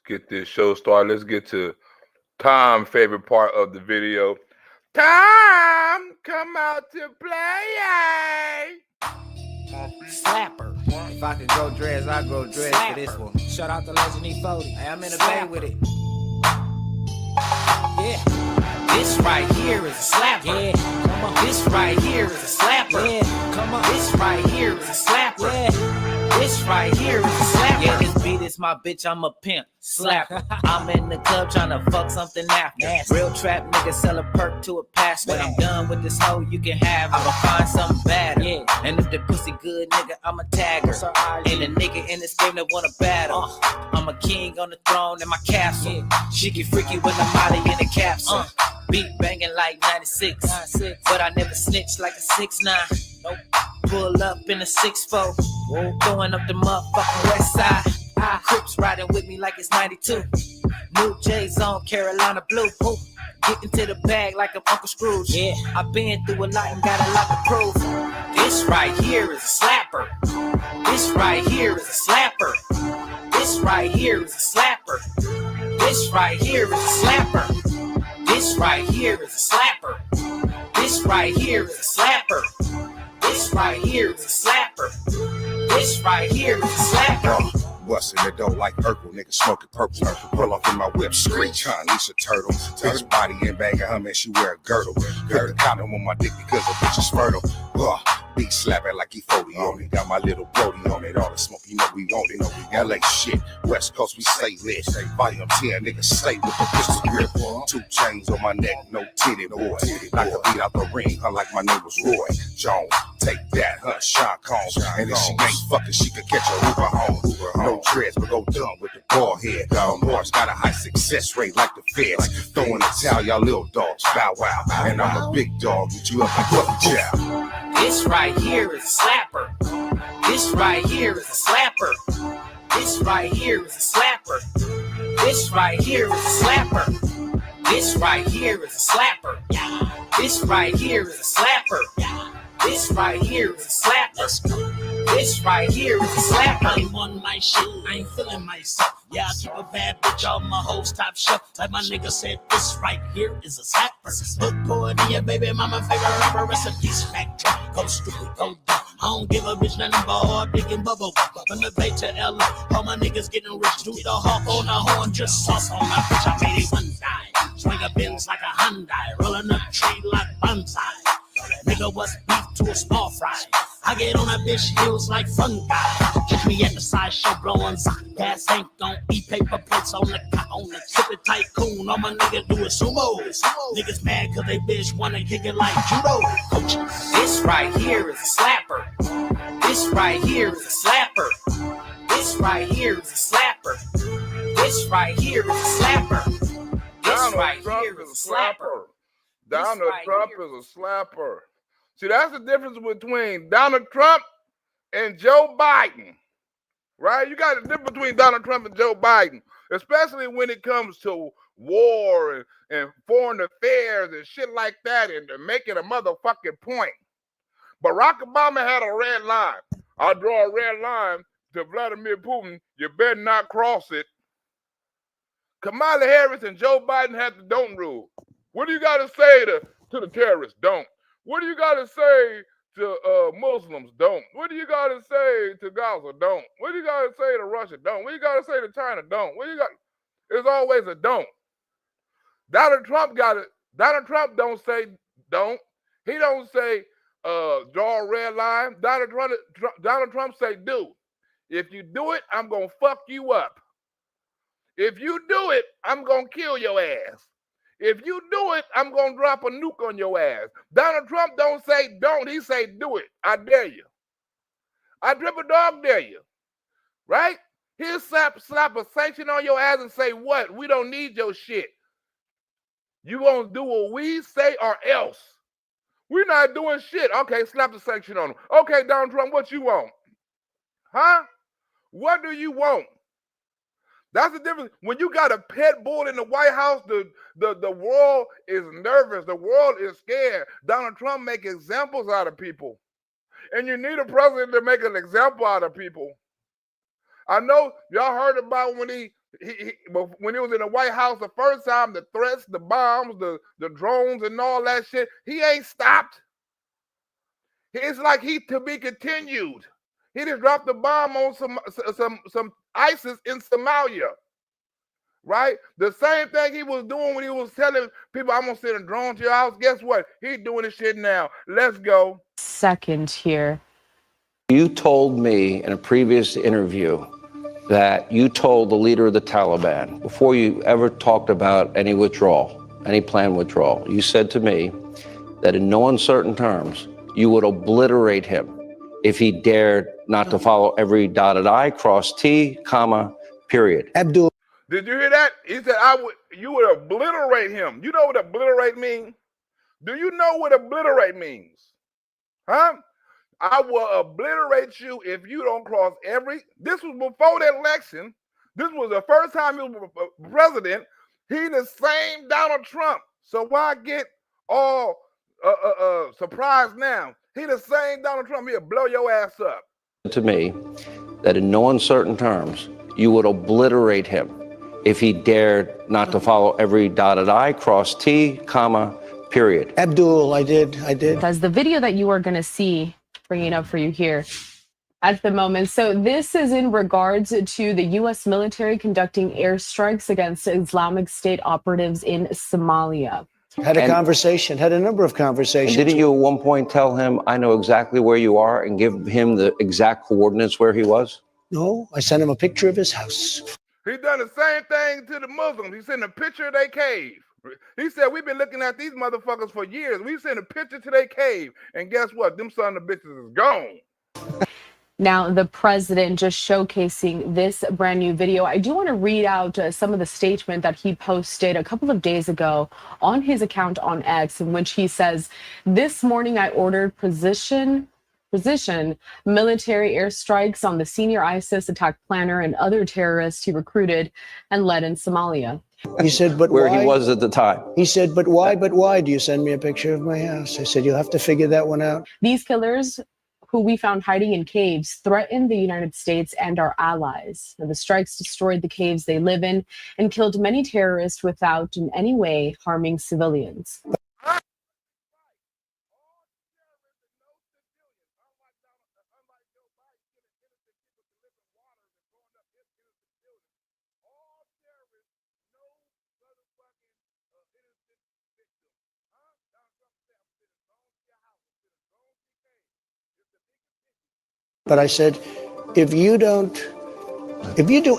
Get this show started. Let's get to Tom's favorite part of the video. Tom, come out to play. Slapper. If I could go dreads, I go dreads for this one. Shout out to Legend E40. Hey, I'm in the bay with it. Yeah. This right here is a slapper. Yeah. Come on. This right here is a slapper. Yeah. Come on. This right here is a slapper. Yeah. This right here is a slapper. Yeah, this beat is my bitch, I'm a pimp. Slapper. I'm in the club tryna fuck something after. Nasty. Real trap nigga sell a perk to a pass. When I'm done with this hoe, you can have. I'ma find something better. Yeah. And if the pussy good, nigga, I'm a tagger. So, Ain't a nigga in this game that wanna battle. I'm a king on the throne in my castle. Yeah. She get freaky when I'm out in the capsule. Beat banging like 96. But I never snitch like a 6'9". Nope. Pull up in a 6'4". Going up the motherfucking west side. Crips riding with me like it's 92. New J's on Carolina blue. Getting to the bag like I'm Uncle Scrooge. Yeah. I've been through a lot and got a lot to prove. This right here is a slapper. This right here is a slapper. This right here is a slapper. This right here is a slapper. This right here is a slapper. This right here is a slapper. This right here is a slapper. This right here is a slapper. Bustin' the dough like Urkel, nigga smoking purple. Pull off in my whip, screech, huh? Lisa Turtle. Bitch body and bag of her, man, she wear a girdle. Put the condom on my dick because the bitch is fertile. Beat slapping like he 40 on it. Got my little Brody on it. All the smoke, you know we want it. LA shit, West Coast, we stay lit. Volume 10, nigga, stay with the pistol grip. 2 chains on my neck, no titty boy. Knock the beat out the ring, huh, like my name was Roy Jones. Take that, huh, Sean Combs. And if she ain't fucking, she could catch a Uber home. No dreads, but go dumb with the bald head. Morris got a high success rate like the feds. Throwing the towel, y'all little dogs, bow wow. And I'm a big dog, get you up like what the chow. This right here is a slapper. This right here is a slapper. This right here is a slapper. This right here is a slapper. This right here is a slapper. This right here is a slapper. This right here is a slapper. This right here is a slapper. I ain't on my shit, I ain't feeling myself. Yeah, I keep a bad bitch on my whole top shelf. Like my nigga said, this right here is a slapper. Look for it in your baby mama favorite rapper recipe. Smack trap, go stupid, go dumb. I don't give a bitch nothing but hard dick and bubble. From the Bay to LA, all my niggas getting rich. Do the hawk on the horn, just sauce on my bitch. I made it one time. Swing a Benz like a Hyundai, rolling up tree like bonsai. Nigga, what's beef to a small fry? I get on that bitch heels like fungi. Catch me at the sideshow blowing sock. Gas ain't gon' eat paper plates on the tip it tycoon. All my niggas do is sumo. Niggas mad cause they bitch wanna kick it like judo. Coach. This right here is a slapper. This right here is a slapper. This right here is a slapper. This right here is a slapper. This right here is a slapper. Donald Trump is a slapper. See, that's the difference between Donald Trump and Joe Biden, right? You got a difference between Donald Trump and Joe Biden, especially when it comes to war and foreign affairs and shit like that and making a motherfucking point. Barack Obama had a red line. I draw a red line to Vladimir Putin. You better not cross it. Kamala Harris and Joe Biden had the don't rule. What do you got to say to the terrorists? Don't. What do you got to say to Muslims? Don't. What do you got to say to Gaza? Don't. What do you got to say to Russia? Don't. What do you got to say to China? Don't. What do you got? It's always a don't. Donald Trump got it. Donald Trump don't say don't. He don't say draw a red line. Donald Trump say do. If you do it, I'm gonna fuck you up. If you do it, I'm gonna kill your ass. If you do it, I'm going to drop a nuke on your ass. Donald Trump don't say don't. He say do it. I dare you. I triple dog dare you. Right? He'll slap a sanction on your ass and say what? We don't need your shit. You going to do what we say or else. We're not doing shit. Okay, slap the sanction on him. Okay, Donald Trump, what you want? Huh? What do you want? That's the difference. When you got a pet bull in the White House, the world is nervous. The world is scared. Donald Trump make examples out of people. And you need a president to make an example out of people. I know y'all heard about when he But when he was in the White House the first time, the threats, the bombs, the drones, and all that shit, he ain't stopped. It's like he to be continued. He just dropped the bomb on some ISIS in Somalia, right? The same thing he was doing when he was telling people, "I'm gonna send a drone to your house." Guess what? He's doing this shit now. Let's go. Second here. You told me in a previous interview that you told the leader of the Taliban, before you ever talked about any withdrawal, any planned withdrawal, you said to me that in no uncertain terms, you would obliterate him if he dared not to follow every dotted I, cross T, comma, period. Abdul. Did you hear that? He said, you would obliterate him. You know what obliterate means? Do you know what obliterate means? Huh? I will obliterate you if you don't cross every. This was before the election. This was the first time he was president. He the same Donald Trump. So why get all surprised now? He the same Donald Trump. He'll blow your ass up. To me, that in no uncertain terms, you would obliterate him if he dared not to follow every dotted I, cross T, comma, period. Abdul, I did. As the video that you are going to see, bringing up for you here at the moment. So this is in regards to the U.S. military conducting airstrikes against Islamic State operatives in Somalia. Had a number of conversations. Didn't you at one point tell him, I know exactly where you are, and give him the exact coordinates where he was? No, I sent him a picture of his house. He done the same thing to the Muslims. He sent a picture of their cave. He said, we've been looking at these motherfuckers for years. We sent a picture to their cave, and guess what? Them son of bitches is gone. Now, the president just showcasing this brand new video. I do want to read out some of the statement that he posted a couple of days ago on his account on X, in which he says, "This morning I ordered precision military airstrikes on the senior ISIS attack planner and other terrorists he recruited and led in Somalia." He said, but where why? he was at the time. He said, but why do you send me a picture of my house? I said, you'll have to figure that one out. These killers, who we found hiding in caves, threatened the United States and our allies. And the strikes destroyed the caves they live in and killed many terrorists without in any way harming civilians. But I said, if you do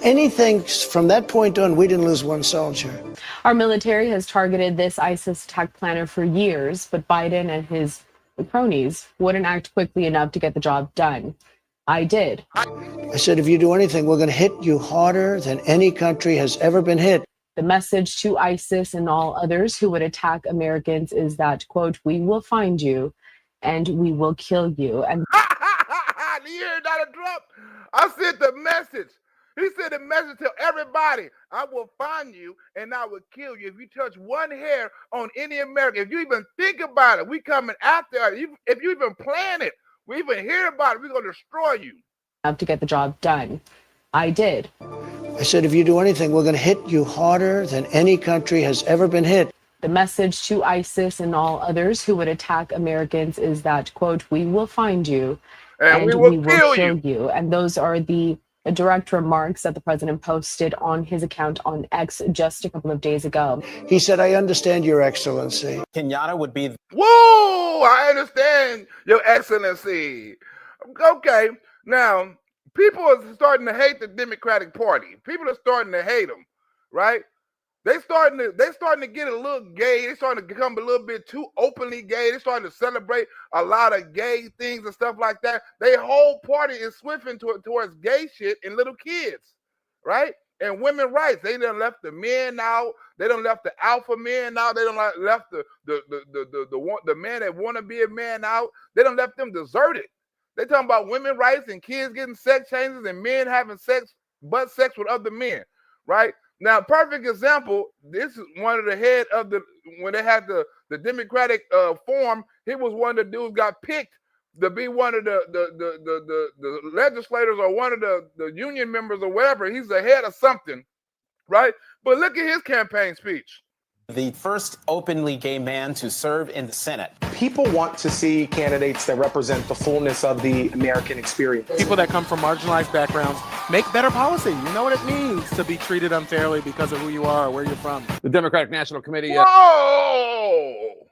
anything from that point on, we didn't lose one soldier. Our military has targeted this ISIS attack planner for years, but Biden and his cronies wouldn't act quickly enough to get the job done. I did. I said, if you do anything, we're going to hit you harder than any country has ever been hit. The message to ISIS and all others who would attack Americans is that, quote, we will find you and we will kill you. And you hear Donald Trump? I sent the message. He sent a message to everybody. I will find you and I will kill you. If you touch one hair on any American, if you even think about it, we coming after you. If you even plan it, we even hear about it, we're going to destroy you. To get the job done. I did. I said, if you do anything, we're going to hit you harder than any country has ever been hit. The message to ISIS and all others who would attack Americans is that, quote, we will find you and we will kill you. And those are the direct remarks that the president posted on his account on X just a couple of days ago. He said, I understand, Your Excellency. Kenyatta would be. Whoa, I understand, Your Excellency. Okay, now, people are starting to hate the Democratic Party. People are starting to hate them, right? They're starting to get a little gay. They're starting to become a little bit too openly gay. They're starting to celebrate a lot of gay things and stuff like that. Their whole party is swifting towards gay shit and little kids, right? And women rights. They done left the men out. They done left the alpha men out. They done left the man that want to be a man out. They done left them deserted. They talking about women rights and kids getting sex changes and men having sex with other men, right? Now, perfect example, this is one of the head of when they had the Democratic forum, he was one of the dudes got picked to be one of the legislators or one of the union members or whatever. He's the head of something, right? But look at his campaign speech. The first openly gay man to serve in the Senate. People want to see candidates that represent the fullness of the American experience. People that come from marginalized backgrounds make better policy. You know what it means to be treated unfairly because of who you are or where you're from. The Democratic National Committee. Whoa!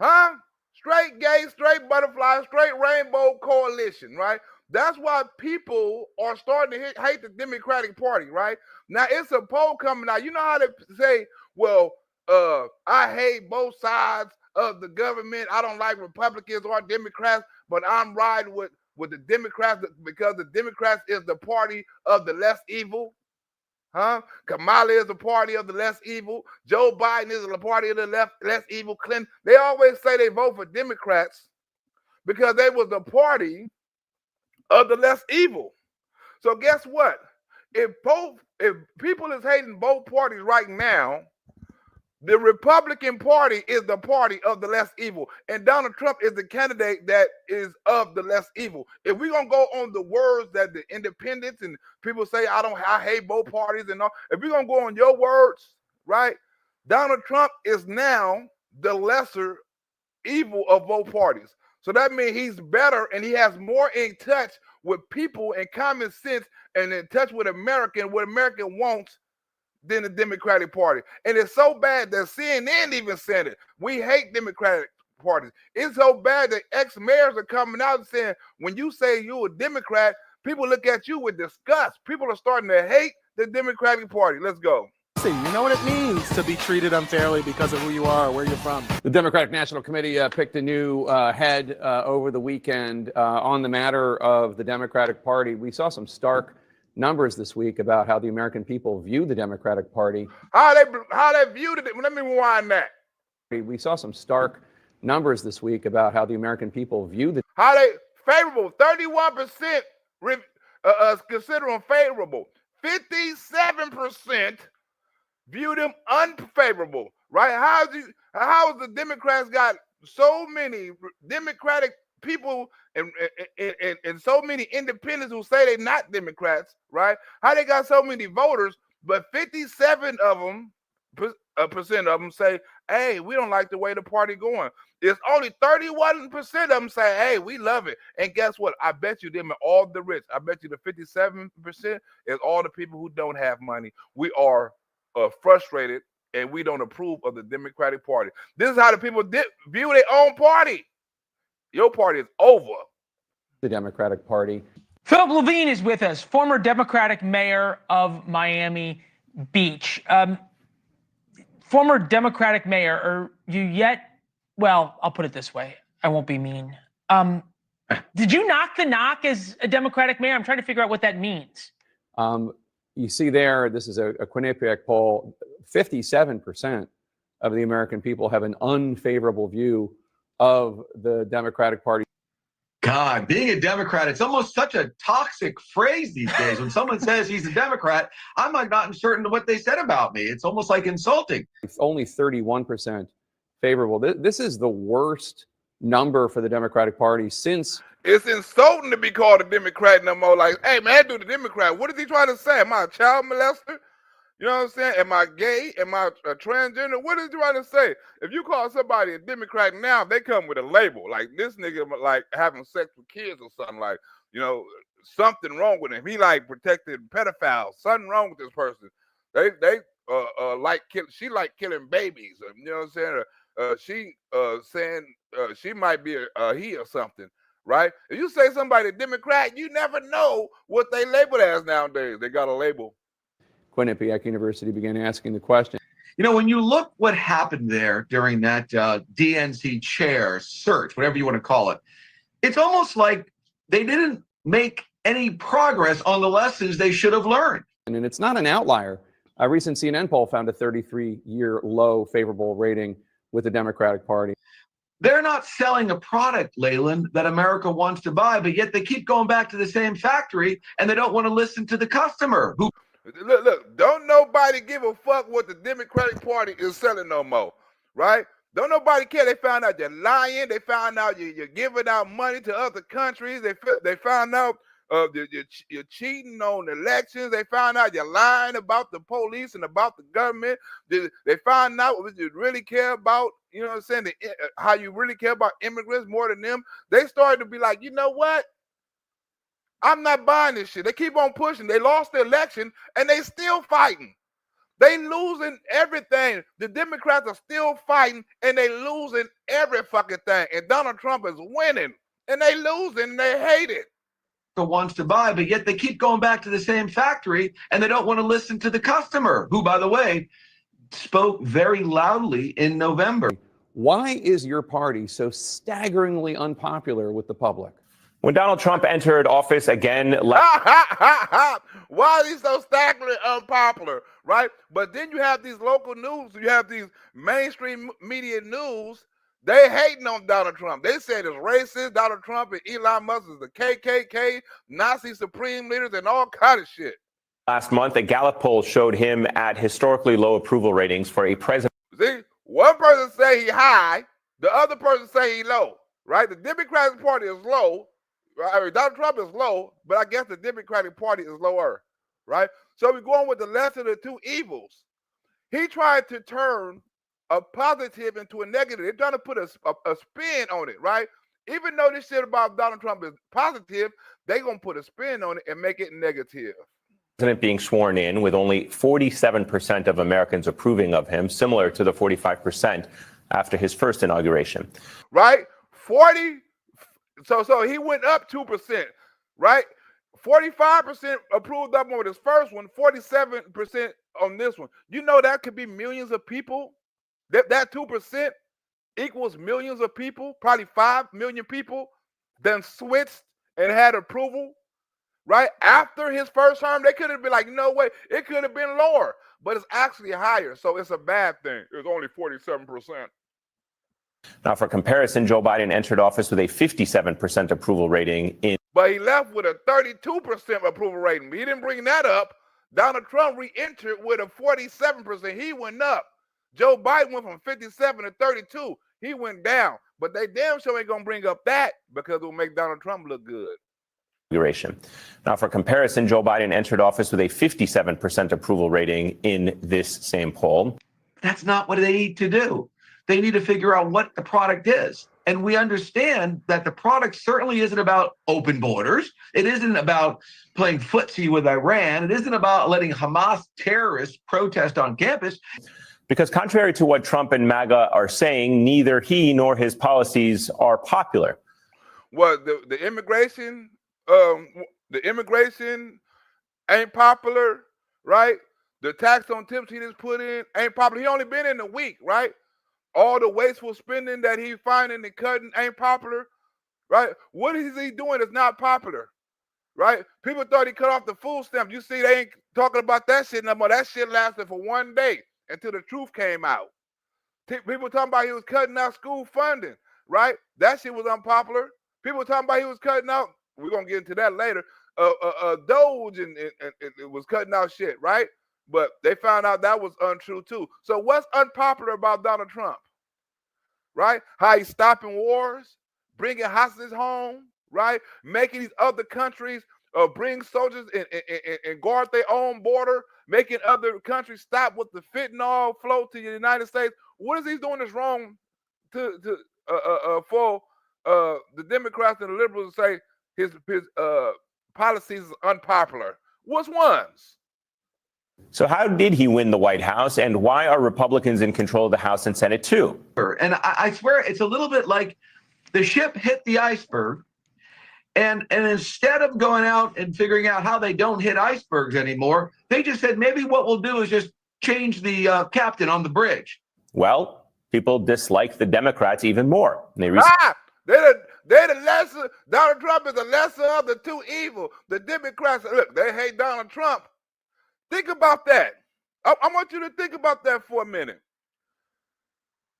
Huh? Straight gay, straight butterfly, straight rainbow coalition, right? That's why people are starting to hate the Democratic Party, right? Now, it's a poll coming out. You know how they say, well, I hate both sides of the government. I don't like Republicans or Democrats, but I'm riding with the Democrats because the Democrats is the party of the less evil. Huh? Kamala is the party of the less evil. Joe Biden is the party of the less evil. Clinton. They always say they vote for Democrats because they was the party of the less evil. So guess what? If people is hating both parties right now, the Republican Party is the party of the less evil. And Donald Trump is the candidate that is of the less evil. If we're going to go on the words that the independents and people say, I hate both parties and all. If we're going to go on your words, right? Donald Trump is now the lesser evil of both parties. So that means he's better and he has more in touch with people and common sense and in touch with America, what America wants, than the Democratic Party. And it's so bad that CNN even said it. We hate Democratic parties. It's so bad that ex-mayors are coming out and saying, when you say you're a Democrat, people look at you with disgust. People are starting to hate the Democratic Party. Let's go. You know what it means to be treated unfairly because of who you are or where you're from. The Democratic National Committee picked a new head over the weekend on the matter of the Democratic Party. We saw some stark numbers this week about how the American people view the Democratic Party. How they viewed it. Let me rewind that. We saw some stark numbers this week about how the American people view the. How they favorable. 31% consider them favorable. 57% view them unfavorable. Right? How has the Democrats got so many Democratic people and so many independents who say they're not Democrats, right? How they got so many voters, but 57% of them say, hey, we don't like the way the party going. It's only 31% of them say, hey, we love it. And guess what? I bet you them are all the rich. I bet you the 57% is all the people who don't have money. We are frustrated and we don't approve of the Democratic Party. This is how the people view their own party. Your party is over. The Democratic Party. Philip Levine is with us, former Democratic mayor of Miami Beach. Former Democratic mayor, are you yet? Well, I'll put it this way. I won't be mean. Did you knock the knock as a Democratic mayor? I'm trying to figure out what that means. You see there, this is a Quinnipiac poll, 57% of the American people have an unfavorable view of the Democratic Party. God, being a Democrat, it's almost such a toxic phrase these days. When someone says he's a Democrat, I'm like not certain of what they said about me. It's almost like insulting. It's only 31% favorable. This is the worst number for the Democratic Party since. It's insulting to be called a Democrat no more. Like, hey, man, dude, the Democrat. What is he trying to say? Am I a child molester? You know what I'm saying? Am I gay? Am I a transgender? What is he trying to say? If you call somebody a Democrat now, they come with a label. Like, this nigga like having sex with kids or something. Like, you know, something wrong with him. He like protected pedophiles. Something wrong with this person. They she like killing babies. You know what I'm saying? She saying she might be a he or something. Right? If you say somebody a Democrat, you never know what they labeled as nowadays. They got a label. Quinnipiac University began asking the question. You know, when you look what happened there during that DNC chair search, whatever you want to call it, it's almost like they didn't make any progress on the lessons they should have learned. And it's not an outlier. A recent CNN poll found a 33-year low favorable rating with the Democratic Party. They're not selling a product, Leyland, that America wants to buy, but yet they keep going back to the same factory and they don't want to listen to the customer who. Look, don't nobody give a fuck what the Democratic Party is selling no more, right? Don't nobody care. They found out you're lying. They found out you're giving out money to other countries. They found out You're cheating on elections. They found out you're lying about the police and about the government. They found out what you really care about, you know what I'm saying, how you really care about immigrants more than them. They started to be like, you know what? I'm not buying this shit. They keep on pushing. They lost the election and they still fighting. They losing everything. The Democrats are still fighting and they losing every fucking thing. And Donald Trump is winning and they losing and they hate it. Wants to buy, but yet they keep going back to the same factory and they don't want to listen to the customer, who, by the way, spoke very loudly in November. Why is your party so staggeringly unpopular with the public? When Donald Trump entered office again, why are these so staggeringly unpopular, right? But then you have these local news, you have these mainstream media news. They hating on Donald Trump. They said it's racist. Donald Trump and Elon Musk is the KKK, Nazi supreme leaders, and all kind of shit. Last month, a Gallup poll showed him at historically low approval ratings for a president. See, one person say he high, the other person say he low, right? The Democratic Party is low. Right? Donald Trump is low, but I guess the Democratic Party is lower, right? So we're going with the lesser of the two evils. He tried to turn a positive into a negative. They're trying to put a spin on it, right? Even though this shit about Donald Trump is positive, they're going to put a spin on it and make it negative. President being sworn in with only 47% of Americans approving of him, similar to the 45% after his first inauguration. Right? So he went up 2%, right? 45% approved of him with his first one, 47% on this one. You know that could be millions of people. That 2% equals millions of people, probably 5 million people, then switched and had approval, right? After his first term, they could have been like, no way, it could have been lower, but it's actually higher. So it's a bad thing. It's only 47%. Now, for comparison, Joe Biden entered office with a 57% approval rating But he left with a 32% approval rating. He didn't bring that up. Donald Trump re-entered with a 47%. He went up. Joe Biden went from 57 to 32. He went down. But they damn sure ain't going to bring up that because it will make Donald Trump look good. Now, for comparison, Joe Biden entered office with a 57% approval rating in this same poll. That's not what they need to do. They need to figure out what the product is. And we understand that the product certainly isn't about open borders. It isn't about playing footsie with Iran. It isn't about letting Hamas terrorists protest on campus. Because contrary to what Trump and MAGA are saying, neither he nor his policies are popular. Well, the immigration ain't popular, right? The tax on tips he just put in ain't popular. He only been in a week, right? All the wasteful spending that he's finding and cutting ain't popular, right? What is he doing that's not popular, right? People thought he cut off the food stamp. You see, they ain't talking about that shit no more. That shit lasted for one day until the truth came out. People talking about he was cutting out school funding, right? That shit was unpopular. People talking about he was cutting out, we're going to get into that later, DOGE and it was cutting out shit, right? But they found out that was untrue too. So what's unpopular about Donald Trump, right? How he's stopping wars, bringing hostages home, right? Making these other countries bring soldiers and guard their own border, making other countries stop with the fentanyl flow to the United States. What is he doing that's wrong for the Democrats and the liberals to say his policies is unpopular? Which ones? So how did he win the White House, and why are Republicans in control of the House and Senate too? And I swear it's a little bit like the ship hit the iceberg, and instead of going out and figuring out how they don't hit icebergs anymore, they just said maybe what we'll do is just change the captain on the bridge. Well, people dislike the Democrats even more. They're the lesser. Donald Trump is the lesser of the two evil. The Democrats, look, they hate Donald Trump. Think about that. I want you to think about that for a minute.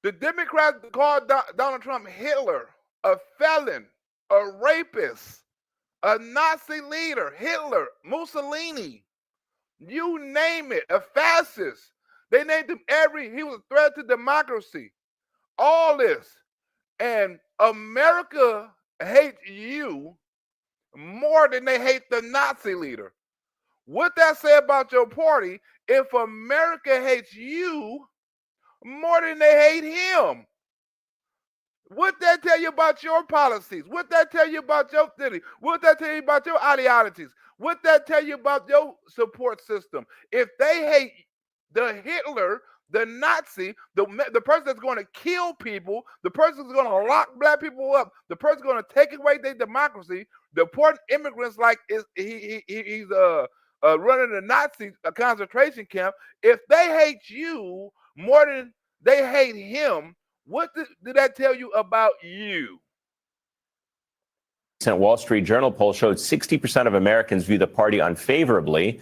The Democrats called Donald Trump Hitler, a felon, a rapist, a Nazi leader, Hitler, Mussolini, you name it, a fascist. They named him he was a threat to democracy. All this. And America hates you, more than they hate the Nazi leader. What that say about your party if America hates you more than they hate him? What that tell you about your policies? What that tell you about your city? What that tell you about your ideologies? What that tell you about your support system? If they hate the Hitler, the Nazi, the person that's going to kill people, the person that's going to lock black people up, the person going to take away their democracy, deport immigrants like he's running a Nazi concentration camp. If they hate you more than they hate him, what did that tell you about you? A Wall Street Journal poll showed 60% of Americans view the party unfavorably.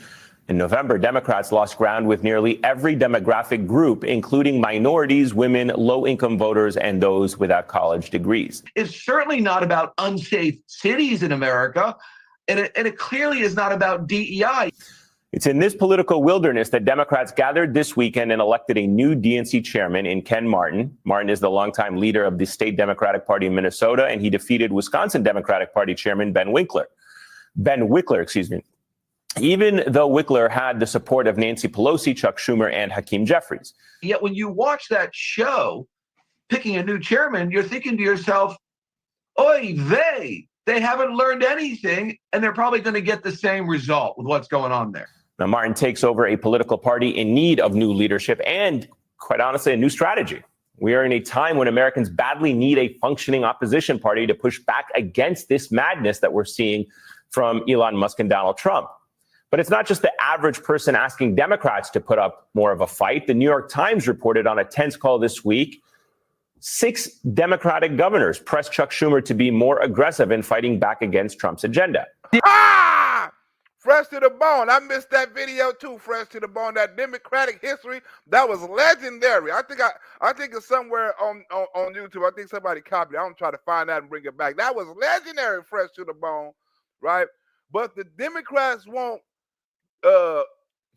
In November, Democrats lost ground with nearly every demographic group, including minorities, women, low-income voters, and those without college degrees. It's certainly not about unsafe cities in America, and it clearly is not about DEI. It's in this political wilderness that Democrats gathered this weekend and elected a new DNC chairman in Ken Martin. Martin is the longtime leader of the state Democratic Party in Minnesota, and he defeated Wisconsin Democratic Party chairman Ben Wickler, excuse me. Even though Wickler had the support of Nancy Pelosi, Chuck Schumer, and Hakeem Jeffries. Yet when you watch that show, picking a new chairman, you're thinking to yourself, oy vey, they haven't learned anything, and they're probably going to get the same result with what's going on there. Now, Martin takes over a political party in need of new leadership and, quite honestly, a new strategy. We are in a time when Americans badly need a functioning opposition party to push back against this madness that we're seeing from Elon Musk and Donald Trump. But it's not just the average person asking Democrats to put up more of a fight. The New York Times reported on a tense call this week, 6 Democratic governors pressed Chuck Schumer to be more aggressive in fighting back against Trump's agenda. Fresh to the bone. I missed that video too. Fresh to the bone. That Democratic history, that was legendary. I think it's somewhere on YouTube. I think somebody copied it. I'm trying to find that and bring it back. That was legendary. Fresh to the bone, right? But the Democrats want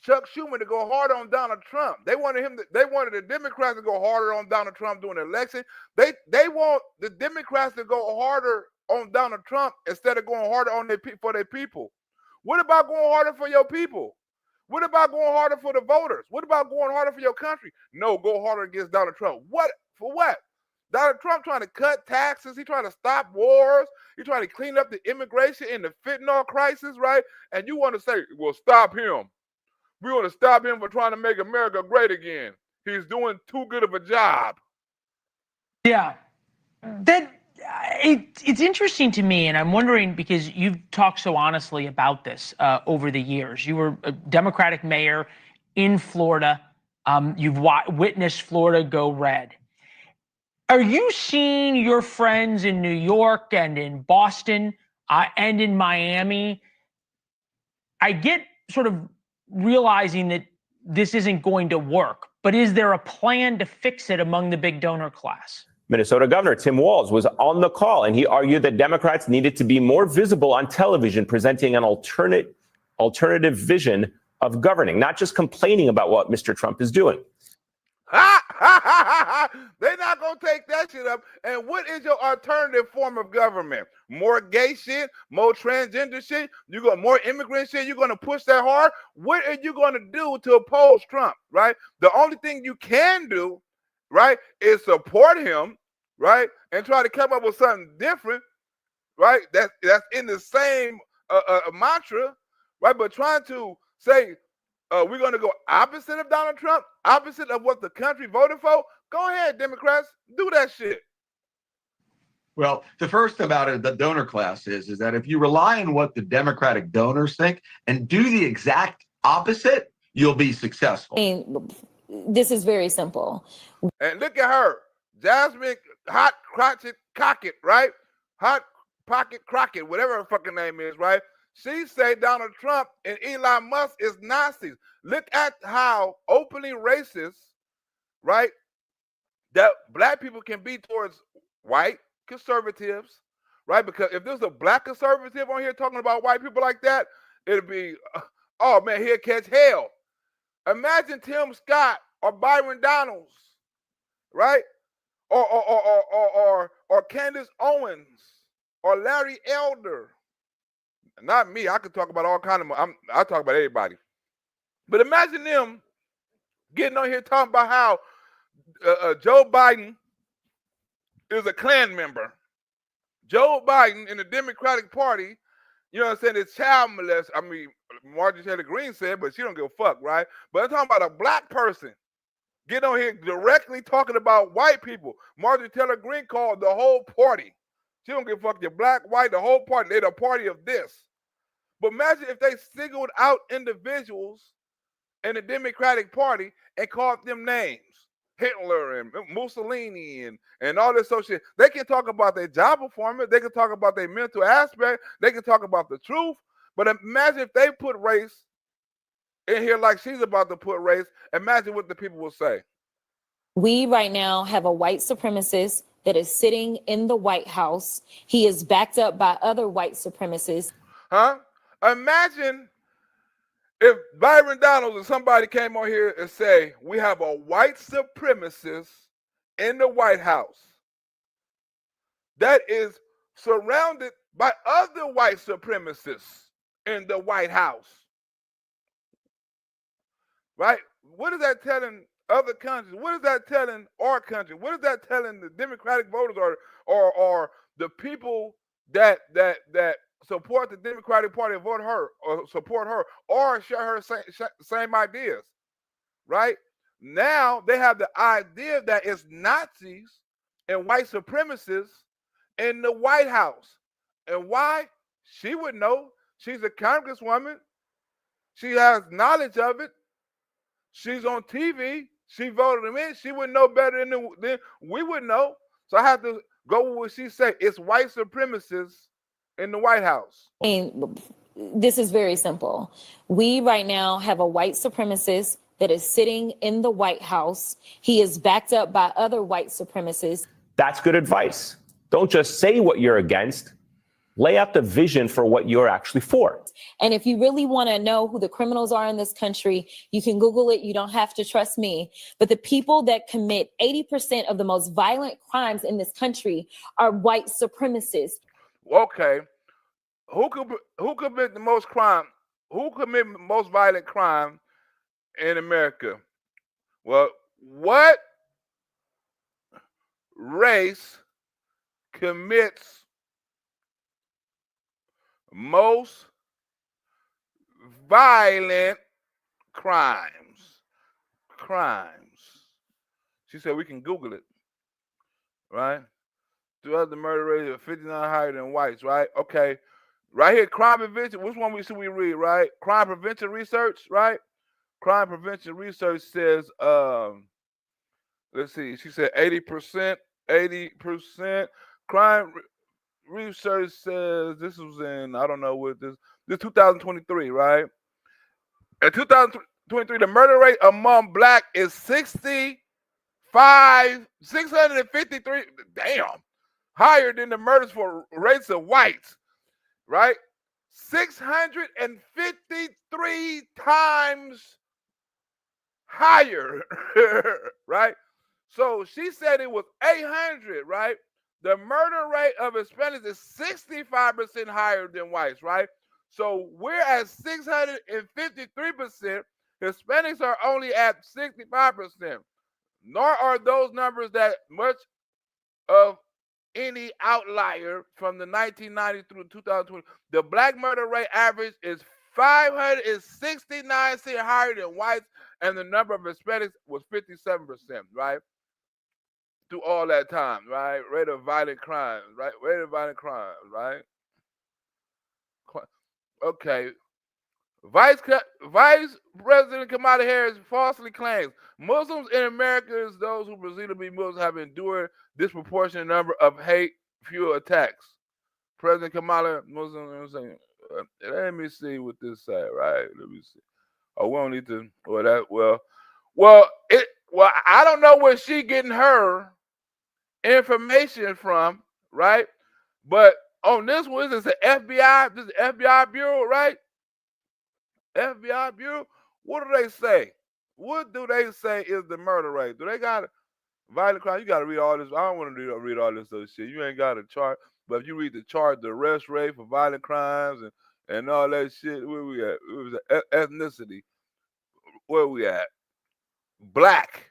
Chuck Schumer to go harder on Donald Trump. They wanted the Democrats to go harder on Donald Trump during the election. They want the Democrats to go harder on Donald Trump instead of going harder on for their people. What about going harder for your people? What about going harder for the voters? What about going harder for your country? No, go harder against Donald Trump. What? For what? Donald Trump trying to cut taxes. He's trying to stop wars. He's trying to clean up the immigration and the fentanyl crisis, right? And you want to say, well, stop him. We want to stop him for trying to make America great again. He's doing too good of a job. Yeah. It's interesting to me, and I'm wondering, because you've talked so honestly about this over the years. You were a Democratic mayor in Florida. You've witnessed Florida go red. Are you seeing your friends in New York and in Boston and in Miami? I get sort of realizing that this isn't going to work, but is there a plan to fix it among the big donor class? Minnesota Governor Tim Walz was on the call, and he argued that Democrats needed to be more visible on television, presenting an alternative vision of governing, not just complaining about what Mr. Trump is doing. They're not going to take that shit up. And what is your alternative form of government? More gay shit? More transgender shit? You got more immigrant shit? You're going to push that hard? What are you going to do to oppose Trump, right? The only thing you can do, right, is support him, right, and try to come up with something different, right, that's in the same mantra, right, but trying to say we're going to go opposite of Donald Trump, opposite of what the country voted for. Go ahead, Democrats, do that shit. Well, the first about it, the donor class is that if you rely on what the Democratic donors think and do the exact opposite, you'll be successful. I mean, this is very simple. And look at her, Jasmine Hot Crotchet Cockett, right? Hot Pocket Crockett, whatever her fucking name is, right? She said Donald Trump and Elon Musk is Nazis. Look at how openly racist, right, that black people can be towards white conservatives, right? Because if there's a black conservative on here talking about white people like that, it'd be, oh man, he'll catch hell. Imagine Tim Scott or Byron Donalds, right? Or Candace Owens or Larry Elder, Not me. I could talk about all kind of. I talk about everybody. But imagine them getting on here talking about how Joe Biden is a Klan member. Joe Biden in the Democratic Party, you know what I'm saying, is child molest. I mean, Marjorie Taylor Greene said, but she don't give a fuck, right? But I'm talking about a black person getting on here directly talking about white people. Marjorie Taylor Greene called the whole party. She don't give a fuck. You're black, white, the whole party. They're the party of this. But imagine if they singled out individuals in the Democratic Party and called them names. Hitler and Mussolini and all this social shit. They can talk about their job performance. They can talk about their mental aspect. They can talk about the truth. But imagine if they put race in here like she's about to put race. Imagine what the people will say. We right now have a white supremacist that is sitting in the White House. He is backed up by other white supremacists. Huh? Imagine if Byron Donalds or somebody came on here and say, we have a white supremacist in the White House that is surrounded by other white supremacists in the White House. Right? What is that telling other countries? What is that telling our country? What is that telling the Democratic voters or the people that support the Democratic Party and vote her or support her or share her same ideas, right? Now they have the idea that it's Nazis and white supremacists in the White House. And why? She would know. She's a congresswoman. She has knowledge of it. She's on TV. She voted him in. She would know better than we would know. So I have to go with what she said. It's white supremacists in the White House. And this is very simple. We right now have a white supremacist that is sitting in the White House. He is backed up by other white supremacists. That's good advice. Don't just say what you're against. Lay out the vision for what you're actually for. And if you really want to know who the criminals are in this country, you can Google it. You don't have to trust me. But the people that commit 80% of the most violent crimes in this country are white supremacists. Okay. Who commit the most crime? Who commit the most violent crime in America? Well, what race commits most violent crimes? She said we can Google it, right? Throughout the murder rate of 59 higher than whites, right? Okay. Right here, crime prevention. Which one should we read, right? Crime prevention research, right? Crime prevention research says, let's see, she said 80%. Crime research says, this was in, I don't know what this 2023, right? In 2023, the murder rate among black is 653, damn, higher than the murders for rates of whites, right? 653 times higher, right? So she said it was 800, right? The murder rate of Hispanics is 65% higher than whites, right? So we're at 653%. Hispanics are only at 65%. Nor are those numbers that much of any outlier from the 1990s through 2020. The black murder rate average is 569% higher than whites, and the number of Hispanics was 57%, right? Through all that time, right? Rate of violent crimes, right? Rate of violent crimes, right? Okay. Vice President Kamala Harris falsely claims Muslims in America is those who presume to be Muslims have endured disproportionate number of hate-fueled attacks. President Kamala, Muslims, let me see what this say, right? Let me see. Oh, we don't need to. Well, I don't know where she getting her information from, right? But on this one, this is the FBI. This is the FBI Bureau, right? FBI Bureau. What do they say? What do they say is the murder rate? Do they got violent crime? You got to read all this. I don't want to read all this other shit. You ain't got a chart. But if you read the chart, the arrest rate for violent crimes and all that shit. Where we at? It was ethnicity. Where we at? Black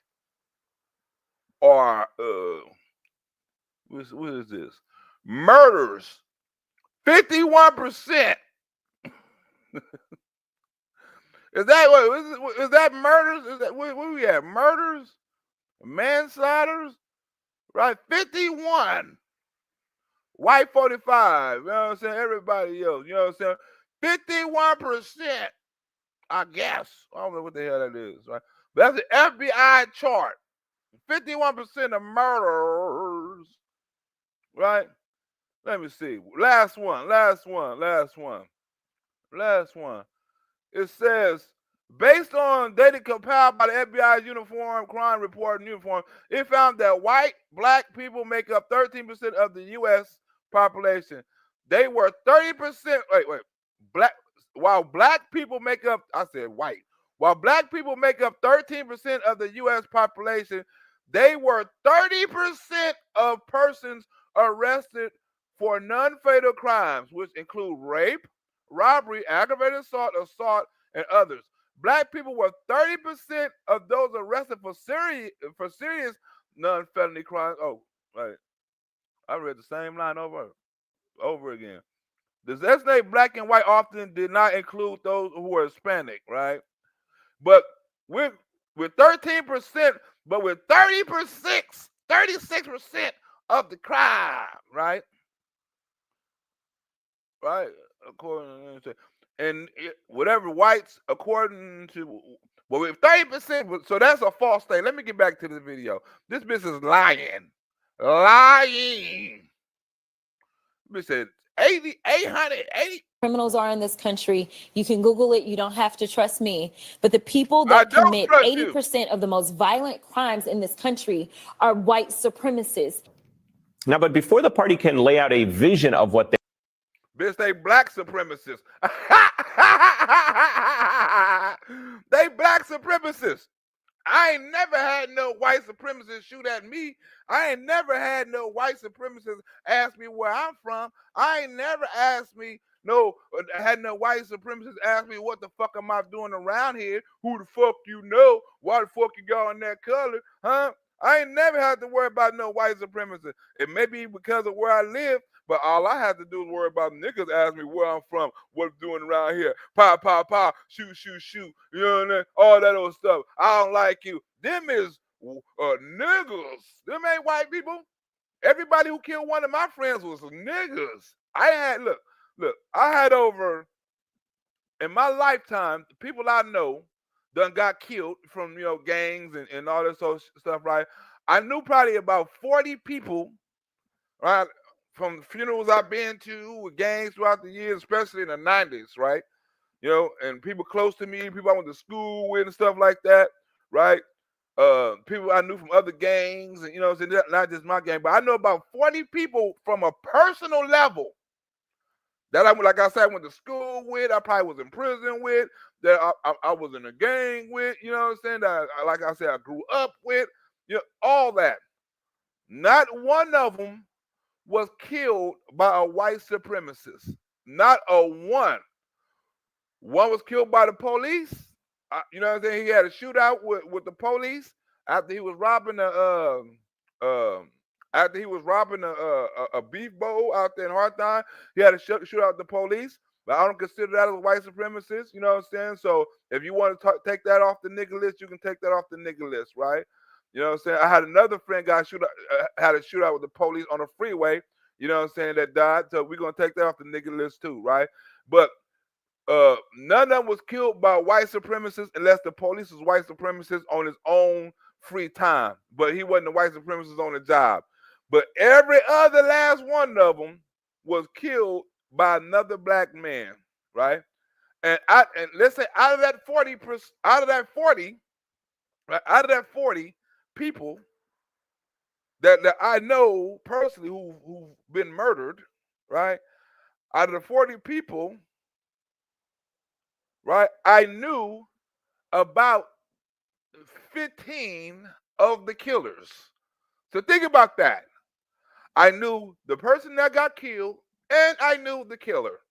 or what is this? Murders. 51%. Is that murders? Is that where we at? Murders, manslaughters, right? 51. White 45. You know what I'm saying? Everybody else. You know what I'm saying? 51%. I guess. I don't know what the hell that is, right? But that's the FBI chart. 51% of murders, right? Let me see. Last one. It says, based on data compiled by the FBI's Uniform Crime Report uniform, it found that white, black people make up 13% of the U.S. population. They were 30%. While black people make up, I said white. While black people make up 13% of the U.S. population, they were 30% of persons arrested for non-fatal crimes, which include rape, robbery, aggravated assault, and others. Black people were 30% of those arrested for serious non-felony crimes. Oh, right. I read the same line over again. The designated black and white often did not include those who were Hispanic, right? But with 13%, but with 36% of the crime, right? Right, according to, and whatever whites, according to, well, with 30%, so that's a false thing. Let me get back to the video. This bitch is lying. Bitch said 880 criminals are in this country. You can Google it. You don't have to trust me. But the people that commit 80% of the most violent crimes in this country are white supremacists. Now, but before the party can lay out a vision of what they bitch, they black supremacists. They black supremacists. I ain't never had no white supremacists shoot at me. I ain't never had no white supremacists ask me where I'm from. I ain't never had no white supremacists ask me what the fuck am I doing around here? Who the fuck you know? Why the fuck you got on that color? Huh? I ain't never had to worry about no white supremacists. It may be because of where I live, but all I have to do is worry about niggas ask me where I'm from, what I'm doing around here. Pow, pow, pow, shoot, shoot, shoot. You know what I mean? All that old stuff. I don't like you. Them is niggas. Them ain't white people. Everybody who killed one of my friends was niggas. I had over, in my lifetime, the people I know done got killed from, gangs and all this stuff, right? I knew probably about 40 people, right? From the funerals I've been to with gangs throughout the years, especially in the 90s, right? And people close to me, people I went to school with and stuff like that, right? People I knew from other gangs, and not just my gang, but I know about 40 people from a personal level that like I said, I went to school with, I probably was in prison with, that I was in a gang with, you know what I'm saying? That like I said, I grew up with, all that. Not one of them was killed by a white supremacist. Not a one. One was killed by the police. You know what I'm saying? He had a shootout with the police after he was robbing a beef bowl out there in Hawthorne. He had a shootout with the police. But I don't consider that as a white supremacist. You know what I'm saying? So if you want to take that off the nigga list, you can take that off the nigga list, right? You know what I'm saying? I had another friend had a shootout with the police on the freeway, you know what I'm saying, that died. So we're going to take that off the nigga list too, right? But none of them was killed by white supremacists unless the police was white supremacists on his own free time. But he wasn't a white supremacist on the job. But every other last one of them was killed by another black man, right? And let's say out of that 40 people that I know personally who've been murdered, right? Out of the 40 people, right, I knew about 15 of the killers. So think about that. I knew the person that got killed and I knew the killer.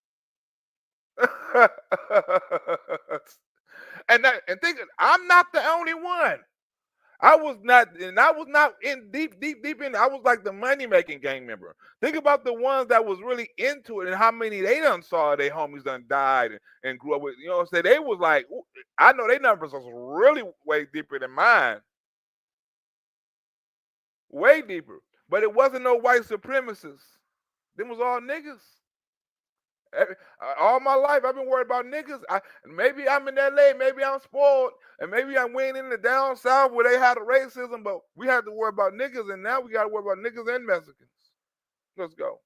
And think I'm not the only one. I was not in deep in. I was like the money making gang member. Think about the ones that was really into it and how many they done saw their homies done died and grew up with. You know what I'm saying? They was like, I know their numbers was really way deeper than mine. Way deeper. But it wasn't no white supremacists. Them was all niggas. All my life, I've been worried about niggas. Maybe I'm in LA, maybe I'm spoiled, and maybe I went in the down south where they had the racism, but we had to worry about niggas, and now we got to worry about niggas and Mexicans. Let's go.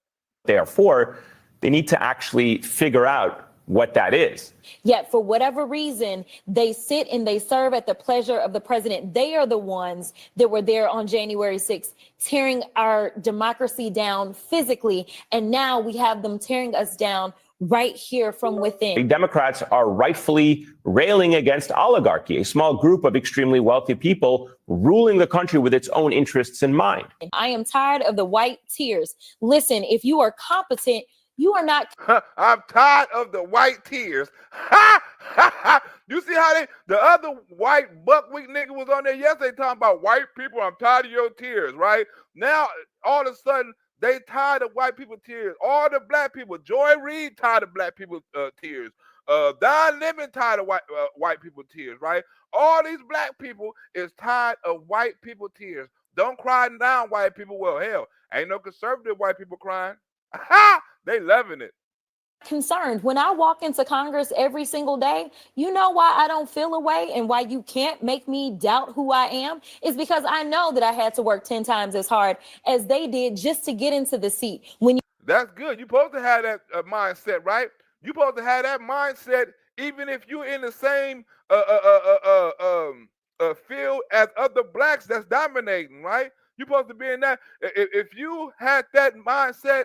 Therefore, they need to actually figure out what that is. Yet, for whatever reason, they sit and they serve at the pleasure of the president. They are the ones that were there on January 6th, tearing our democracy down physically. And now we have them tearing us down right here from within. The Democrats are rightfully railing against oligarchy, a small group of extremely wealthy people ruling the country with its own interests in mind. I am tired of the white tears. Listen, if you are competent, you are not. I'm tired of the white tears. You see how the other white buckwheat nigga was on there yesterday talking about white people. I'm tired of your tears, right? Now, all of a sudden, they tired of white people tears. All the black people, Joy Reid tired of black people tears. Don Lemon tired of white people tears, right? All these black people is tired of white people tears. Don't cry down, white people. Well, hell, ain't no conservative white people crying. They loving it. Concerned when I walk into Congress every single day, you know why I don't feel away and why you can't make me doubt who I am is because I know that I had to work 10 times as hard as they did just to get into the seat. That's good. You're supposed to have that mindset, right? You're supposed to have that mindset even if you're in the same field as other blacks that's dominating, right? You're supposed to be in that. If you had that mindset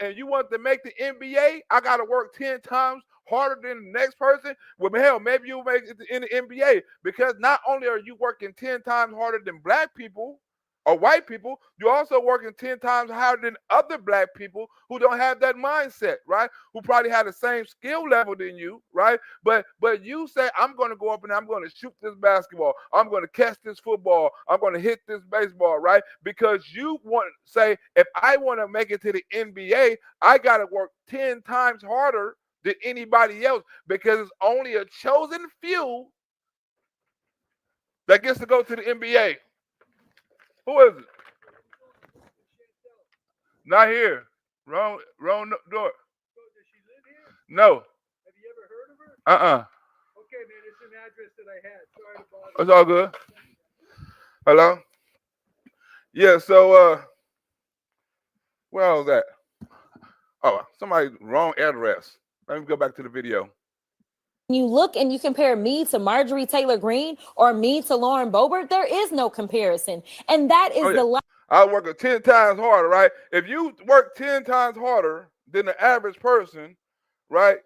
and you want to make the NBA, I got to work 10 times harder than the next person. Well, hell, maybe you'll make it in the NBA because not only are you working 10 times harder than black people or white people, you're also working 10 times harder than other black people who don't have that mindset, right? Who probably have the same skill level than you, right? But you say, I'm going to go up and I'm going to shoot this basketball. I'm going to catch this football. I'm going to hit this baseball, right? Because you want to say, if I want to make it to the NBA, I got to work 10 times harder than anybody else because it's only a chosen few that gets to go to the NBA. Who is it? Not here. Wrong door. Does she live here? No. Have you ever heard of her? Okay, man, it's an address that I had. Sorry to bother you. It's all good. Hello? Yeah, so where was that? Oh, somebody wrong address. Let me go back to the video. You look and you compare me to Marjorie Taylor Greene or me to Lauren Boebert, there is no comparison. And that is the I work 10 times harder, right? If you work 10 times harder than the average person, right?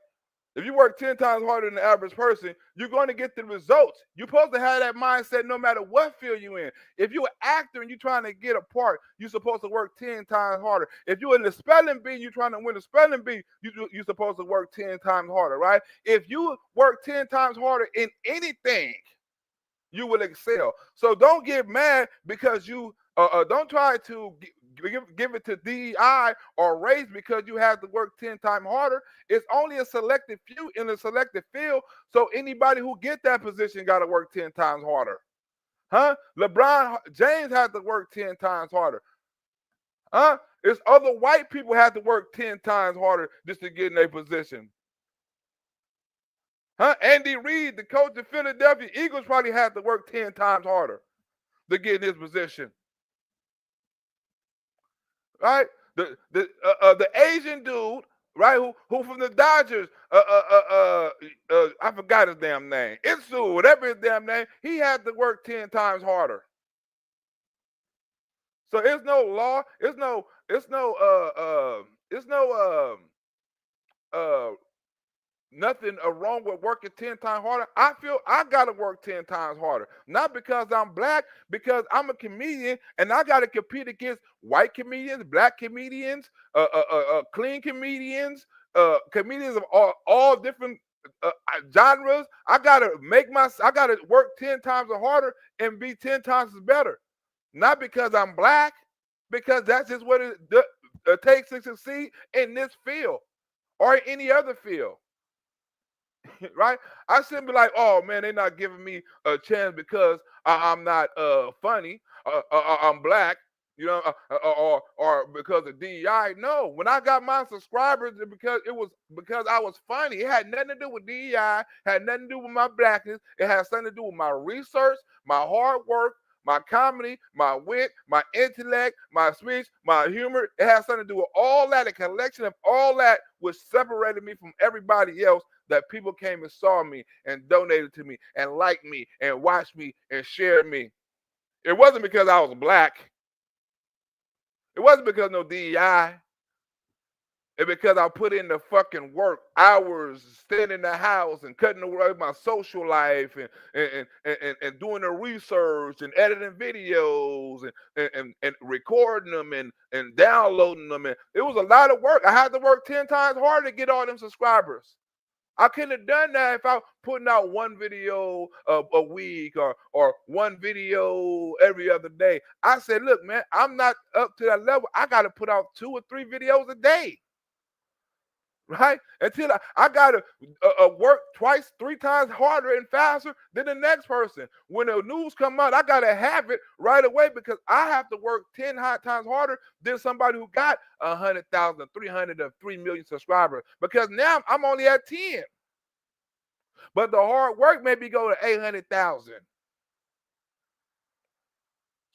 If you work 10 times harder than the average person, you're going to get the results. You're supposed to have that mindset no matter what field you're in. If you're an actor and you're trying to get a part, you're supposed to work 10 times harder. If you're in the spelling bee, you're trying to win the spelling bee, you're supposed to work 10 times harder, right? If you work 10 times harder in anything, you will excel. So don't get mad because you don't try to give it to DEI or race because you have to work 10 times harder. It's only a selected few in a selected field. So anybody who get that position got to work 10 times harder. Huh? LeBron James had to work 10 times harder. Huh? It's other white people have to work 10 times harder just to get in a position. Huh? Andy Reid, the coach of Philadelphia Eagles, probably had to work 10 times harder to get in his position. Right? The Asian dude, right? Who from the Dodgers? I forgot his damn name. Itsu, whatever his damn name. He had to work 10 times harder. So it's no law. It's no nothing wrong with working 10 times harder. I feel I gotta work 10 times harder. Not because I'm black, because I'm a comedian and I gotta compete against white comedians, black comedians, clean comedians, comedians of all different genres. I gotta work 10 times harder and be 10 times better. Not because I'm black, because that's just what it takes to succeed in this field or in any other field. Right? I shouldn't be like, oh man, they're not giving me a chance because I'm not funny, I'm black, you know, or because of DEI. No, when I got my subscribers, it was because I was funny. It had nothing to do with DEI, had nothing to do with my blackness. It had something to do with my research, my hard work, my comedy, my wit, my intellect, my speech, my humor. It has something to do with all that, a collection of all that which separated me from everybody else, that people came and saw me and donated to me and liked me and watched me and shared me. It wasn't because I was black. It wasn't because no DEI. It's because I put in the fucking work, hours, staying in the house and cutting away my social life and doing the research and editing videos and recording them and downloading them. And it was a lot of work. I had to work 10 times harder to get all them subscribers. I couldn't have done that if I was putting out one video a week or one video every other day. I said, look, man, I'm not up to that level. I got to put out 2 or 3 videos a day. Right? Until I got to work 2, 3 times harder and faster than the next person. When the news come out, I got to have it right away because I have to work 10 times harder than somebody who got 100,000, 300 or 3 million subscribers. Because now I'm only at 10. But the hard work maybe go to 800,000.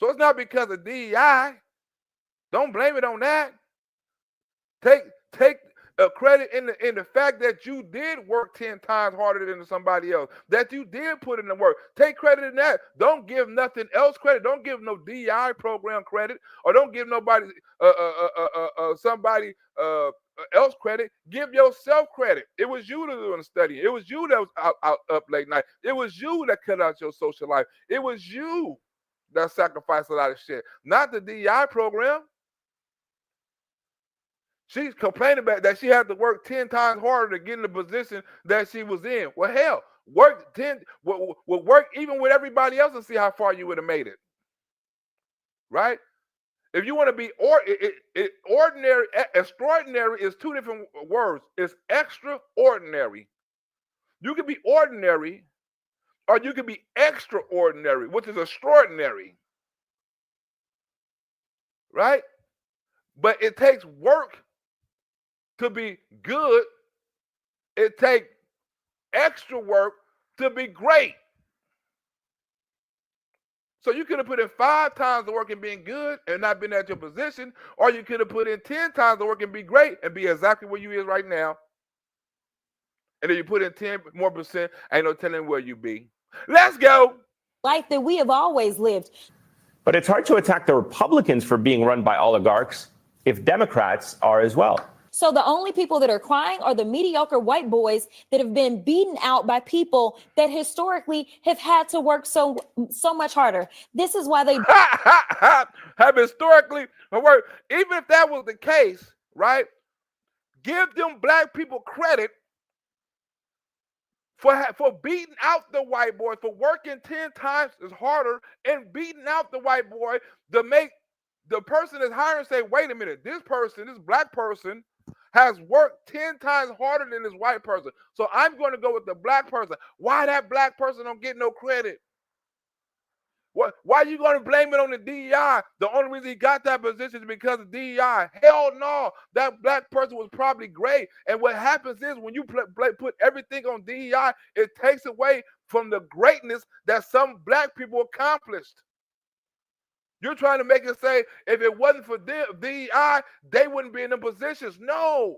So it's not because of DEI. Don't blame it on that. Take credit in the fact that you did work 10 times harder than somebody else, that you did put in the work. Take credit in that. Don't give nothing else credit. Don't give no DEI program credit, or don't give nobody somebody else credit. Give yourself credit. It was you that was doing the study. It was you that was out up late night. It was you that cut out your social life. It was you that sacrificed a lot of shit, not the DEI program. She's complaining about that she had to work 10 times harder to get in the position that she was in. Well, hell, work even with everybody else and see how far you would have made it. Right? If you want to be ordinary, extraordinary is 2 different words. It's extraordinary. You can be ordinary, or you can be extraordinary, which is extraordinary. Right? But it takes work to be good. It takes extra work to be great. So you could have put in 5 times the work in being good and not been at your position, or you could have put in 10 times the work and be great and be exactly where you is right now. And then you put in 10 more percent, ain't no telling where you be. Let's go. Life that we have always lived. But it's hard to attack the Republicans for being run by oligarchs if Democrats are as well. So the only people that are crying are the mediocre white boys that have been beaten out by people that historically have had to work so much harder. This is why they have historically worked. Even if that was the case, right? Give them black people credit for beating out the white boys, for working 10 times as harder and beating out the white boy to make the person that's hiring say, wait a minute, this black person has worked 10 times harder than this white person. So I'm going to go with the black person. Why that black person don't get no credit? Why are you going to blame it on the DEI? The only reason he got that position is because of DEI. Hell no. That black person was probably great. And what happens is when you put everything on DEI, it takes away from the greatness that some black people accomplished. You're trying to make it say if it wasn't for DEI, they wouldn't be in the positions. No.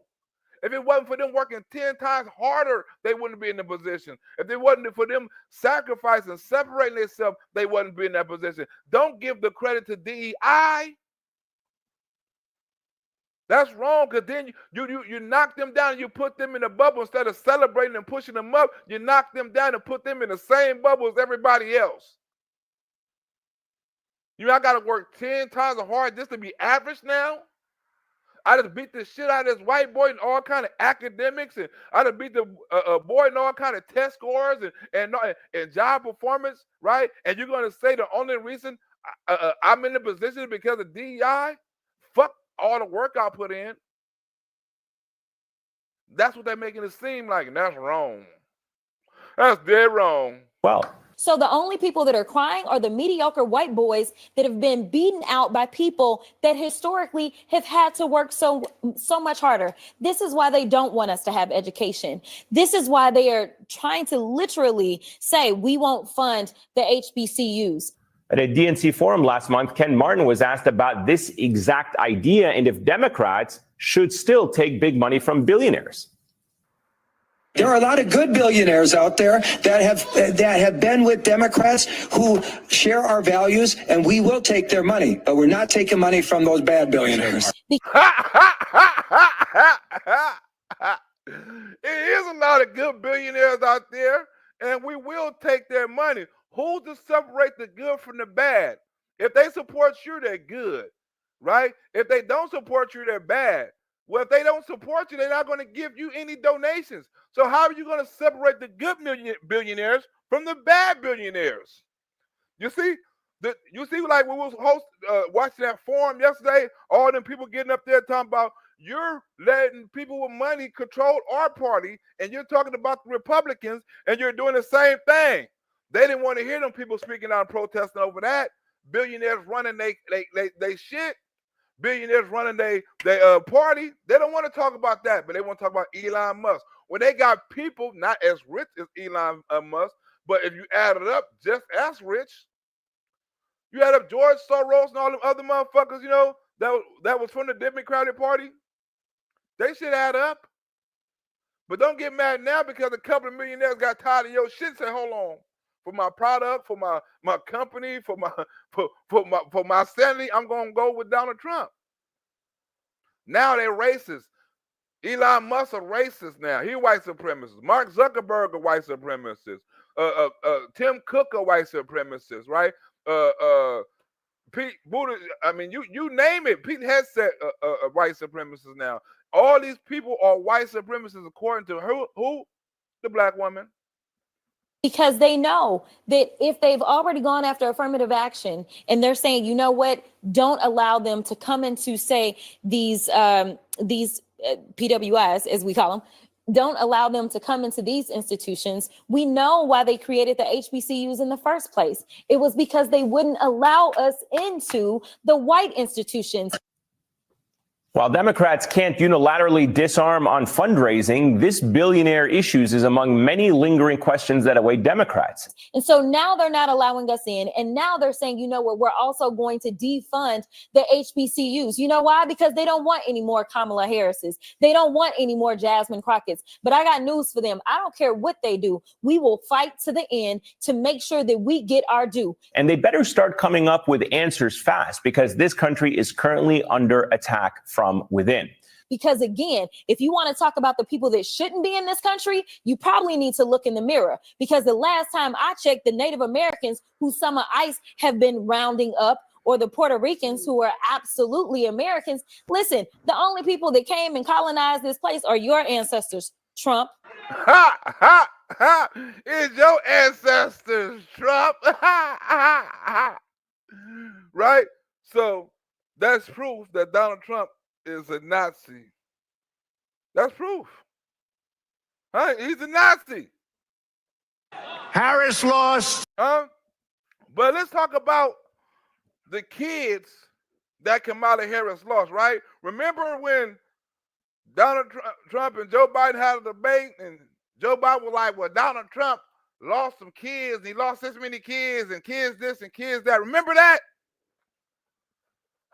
If it wasn't for them working 10 times harder, they wouldn't be in the position. If it wasn't for them sacrificing, separating themselves, they wouldn't be in that position. Don't give the credit to DEI. That's wrong, because then you knock them down and you put them in a bubble instead of celebrating and pushing them up. You knock them down and put them in the same bubble as everybody else. You know, I got to work 10 times hard just to be average now. I just beat the shit out of this white boy and all kind of academics, and I just beat the boy and all kind of test scores and job performance, right? And you're gonna say the only reason I'm in the position is because of DEI? Fuck all the work I put in. That's what they're making it seem like, and that's wrong. That's dead wrong. Well. So the only people that are crying are the mediocre white boys that have been beaten out by people that historically have had to work so much harder. This is why they don't want us to have education. This is why they are trying to literally say we won't fund the HBCUs. At a DNC forum last month, Ken Martin was asked about this exact idea and if Democrats should still take big money from billionaires. There are a lot of good billionaires out there that have been with Democrats who share our values, and we will take their money, but we're not taking money from those bad billionaires. It is a lot of good billionaires out there, and we will take their money. Who's to separate the good from the bad? If they support you, they're good, right? If they don't support you, they're bad. Well, if they don't support you, they're not going to give you any donations. So how are you going to separate the good billionaires from the bad billionaires? You see, like we was watching that forum yesterday, all them people getting up there talking about you're letting people with money control our party, and you're talking about the Republicans, and you're doing the same thing. They didn't want to hear them people speaking out and protesting over that. Billionaires running they shit. Billionaires running they party. They don't want to talk about that, but they want to talk about Elon Musk. Well, they got people not as rich as Elon Musk, but if you add it up, just as rich. You add up George Soros and all them other motherfuckers, you know, that was from the Democratic Party. They should add up. But don't get mad now because a couple of millionaires got tired of your shit and say, hold on. For my product, for my company, for my sanity, I'm gonna go with Donald Trump. Now they're racist. Elon Musk a racist now. He white supremacist. Mark Zuckerberg a white supremacist. Tim Cook a white supremacist, right? Pete Buttigieg, I mean, you name it. Pete Hegseth a white supremacist now. All these people are white supremacists according to who? The black woman. Because they know that if they've already gone after affirmative action and they're saying, you know what, don't allow them to come into, say, these PWIs, as we call them, don't allow them to come into these institutions. We know why they created the HBCUs in the first place. It was because they wouldn't allow us into the white institutions. While Democrats can't unilaterally disarm on fundraising, this billionaire issues is among many lingering questions that await Democrats. And so now they're not allowing us in. And now they're saying, you know what, we're also going to defund the HBCUs. You know why? Because they don't want any more Kamala Harris's. They don't want any more Jasmine Crockett's. But I got news for them. I don't care what they do. We will fight to the end to make sure that we get our due. And they better start coming up with answers fast because this country is currently under attack from within. Because again, if you want to talk about the people that shouldn't be in this country, you probably need to look in the mirror. Because the last time I checked, the Native Americans who some of ICE have been rounding up, or the Puerto Ricans who are absolutely Americans, listen, the only people that came and colonized this place are your ancestors, Trump. Ha, ha, ha. It's your ancestors, Trump. Right? So that's proof that Donald Trump is a Nazi. That's proof. Huh? He's a Nazi. Harris lost. Huh? But let's talk about the kids that Kamala Harris lost, right? Remember when Donald Trump and Joe Biden had a debate and Joe Biden was like, well, Donald Trump lost some kids. And he lost this many kids and kids this and kids that. Remember that?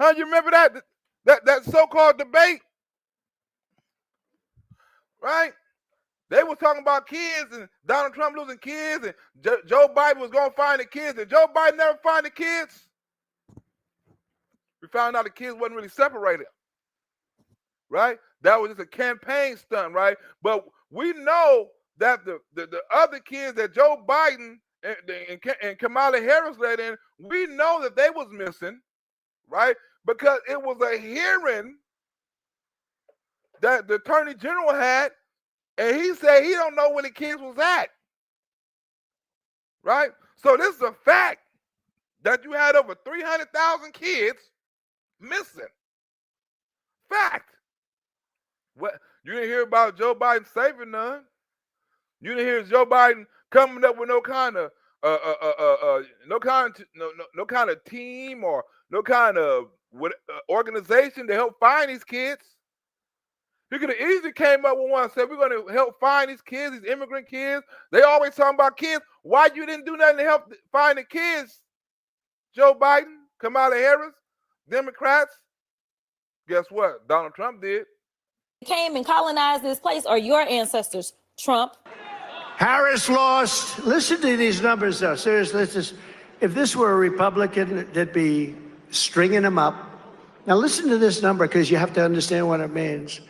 Huh? You remember that? That so-called debate, right? They were talking about kids and Donald Trump losing kids and Joe Biden was going to find the kids. Did Joe Biden never find the kids? We found out the kids wasn't really separated, right? That was just a campaign stunt, right? But we know that the other kids that Joe Biden and Kamala Harris let in, we know that they was missing, right? Because it was a hearing that the Attorney General had, and he said he don't know where the kids was at. Right? So this is a fact that you had over 300,000 kids missing. Fact. What you didn't hear about Joe Biden saving none. You didn't hear Joe Biden coming up with no kind of team or no kind of organization to help find these kids. He could have easily came up with one and said, we're going to help find these kids, these immigrant kids. They always talking about kids. Why you didn't do nothing to help find the kids, Joe Biden, Kamala Harris, Democrats? Guess what? Donald Trump did. Came and colonized this place, or your ancestors, Trump? Harris lost. Listen to these numbers, though. Seriously, if this were a Republican, they'd be stringing them up. Now, listen to this number, because you have to understand what it means.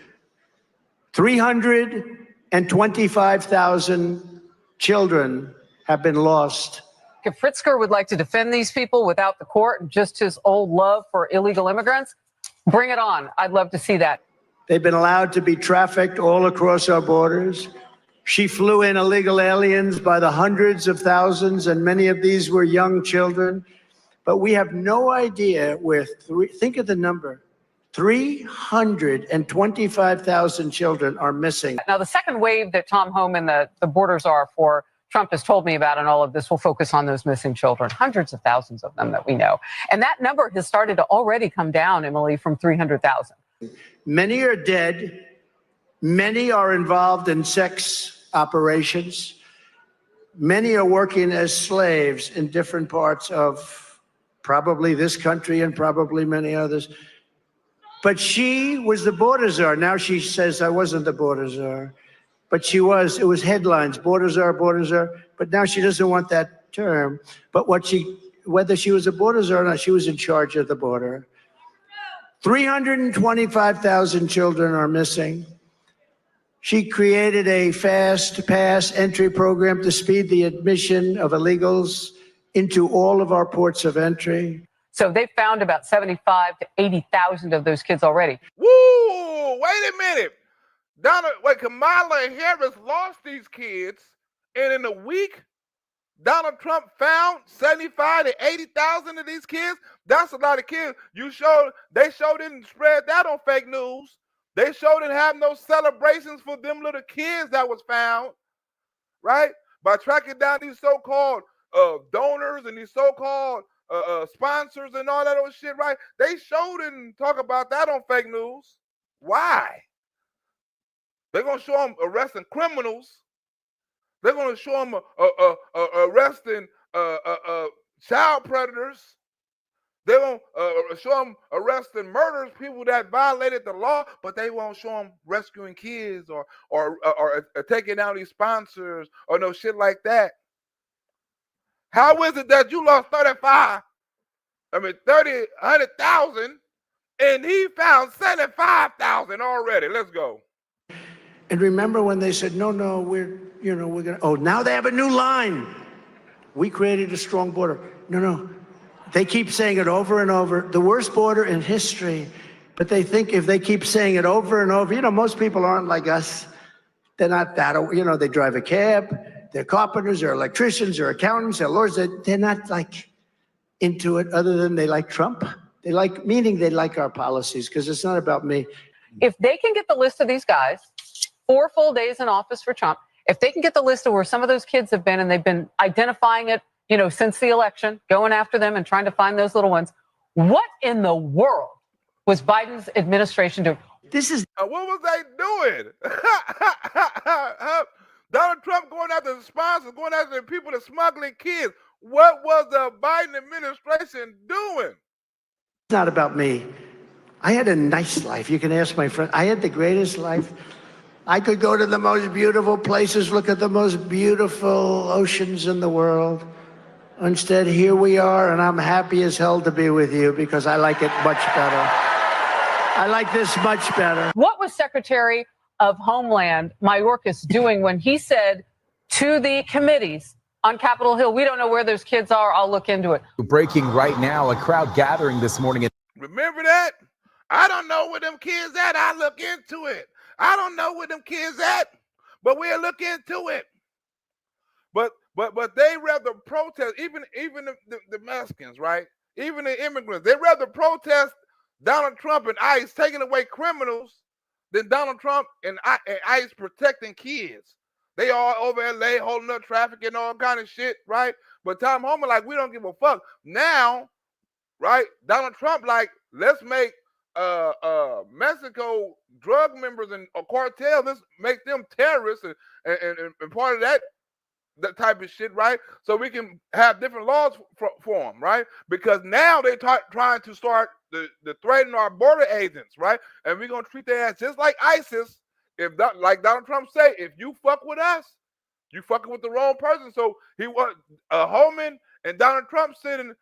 325,000 children have been lost. If Pritzker would like to defend these people without the court and just his old love for illegal immigrants, bring it on. I'd love to see that. They've been allowed to be trafficked all across our borders. She flew in illegal aliens by the hundreds of thousands, and many of these were young children. But we have no idea where, think of the number, 325,000 children are missing. Now, the second wave that Tom Home and the borders are for Trump has told me about, and all of this will focus on those missing children, hundreds of thousands of them that we know. And that number has started to already come down, Emily, from 300,000. Many are dead. Many are involved in sex operations. Many are working as slaves in different parts of probably this country and probably many others. But she was the border czar. Now she says, I wasn't the border czar. But she was. It was headlines, border czar, border czar. But now she doesn't want that term. But whether she was a border czar or not, she was in charge of the border. 325,000 children are missing. She created a fast pass entry program to speed the admission of illegals into all of our ports of entry. So they found about 75 to 80,000 of those kids already. Woo! Wait a minute. Kamala Harris lost these kids, and in a week, Donald Trump found 75 to 80,000 of these kids. That's a lot of kids. They didn't spread that on fake news. They didn't have no celebrations for them little kids that was found, right? By tracking down these so-called donors and these so-called sponsors and all that old shit, right? They didn't talk about that on fake news. Why? They're going to show them arresting criminals. They're going to show them arresting child predators. They're going to show them arresting murderers, people that violated the law, but they won't show them rescuing kids or taking down these sponsors or no shit like that. How is it that you lost 100,000, and he found 75,000 already? Let's go. And remember when they said, no, we're going to, now they have a new line. We created a strong border. No. They keep saying it over and over. The worst border in history. But they think if they keep saying it over and over, most people aren't like us. They're not that, they drive a cab. They're carpenters, they're electricians, they're accountants, they're lawyers. They're not like into it other than they like Trump. They like our policies, because it's not about me. If they can get the list of these guys, 4 full days in office for Trump, if they can get the list of where some of those kids have been, and they've been identifying it, since the election, going after them and trying to find those little ones, what in the world was Biden's administration doing? What was they doing? Donald Trump going after the sponsors, going after the people that smuggling kids. What was the Biden administration doing? It's not about me. I had a nice life. You can ask my friend. I had the greatest life. I could go to the most beautiful places, look at the most beautiful oceans in the world. Instead, here we are, and I'm happy as hell to be with you because I like it much better. I like this much better. What was Secretary of Homeland Mayorkas doing when he said to the committees on Capitol Hill, we don't know where those kids are, I'll look into it? Breaking right now, a crowd gathering this morning. Remember that? I don't know where them kids at, I'll look into it. I don't know where them kids at, but we'll look into it. But they rather protest, even the Mexicans, right? Even the immigrants, they rather protest Donald Trump and ICE taking away criminals than Donald Trump and ICE protecting kids. They all over LA holding up traffic and all kind of shit, right? But Tom Homan, like, we don't give a fuck. Now, right? Donald Trump, like, let's make Mexico drug members and a cartel, let's make them terrorists and part of that type of shit, right? So we can have different laws for them, right? Because now they're trying to start the threatening our border agents, right? And we're gonna treat their ass just like ISIS. If that, like Donald Trump say, if you fuck with us, you fucking with the wrong person. So he was Holman and Donald Trump sitting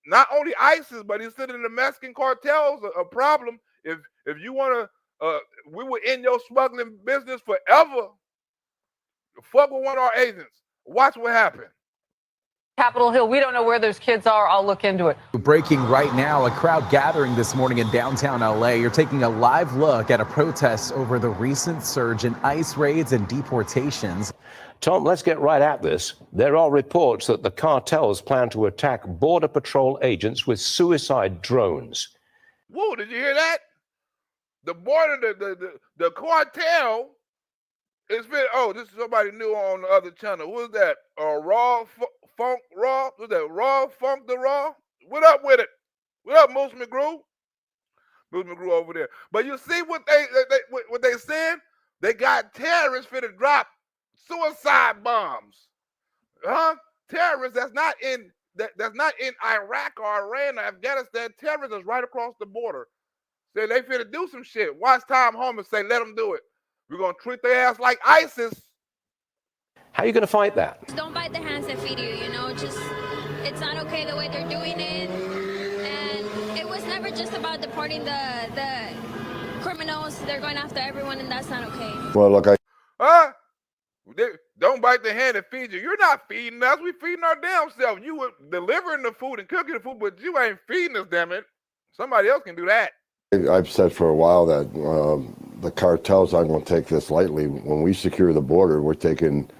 not only ISIS, but he's sitting in the Mexican cartels a problem. If you wanna, we were in your smuggling business forever. Fuck with one of our agents. Watch what happened. Capitol Hill, we don't know where those kids are. I'll look into it. Breaking right now, a crowd gathering this morning in downtown LA. You're taking a live look at a protest over the recent surge in ICE raids and deportations. Tom, let's get right at this. There are reports that the cartels plan to attack Border Patrol agents with suicide drones. Whoa, did you hear that? The border, the cartel is fit. Oh, this is somebody new on the other channel. Who's that? Funk Raw? Who's that? Raw Funk the Raw? What up with it? What up, Moose McGrew? Moose McGrew over there. But you see what they saying? They got terrorists for to drop suicide bombs. Huh? Terrorists that's not in Iraq or Iran or Afghanistan. Terrorists is right across the border. Say they finna do some shit. Watch Tom Homan say, let them do it. We're gonna treat their ass like ISIS. How are you gonna fight that? Don't bite the hands that feed you, you know, just it's not okay the way they're doing it. And it was never just about deporting the criminals. They're going after everyone, and that's not okay. Well, look, Don't bite the hand that feeds you. You're not feeding us. We feeding our damn self. You were delivering the food and cooking the food, but you ain't feeding us, damn it. Somebody else can do that. I've said for a while that the cartels aren't going to take this lightly. When we secure the border, we're taking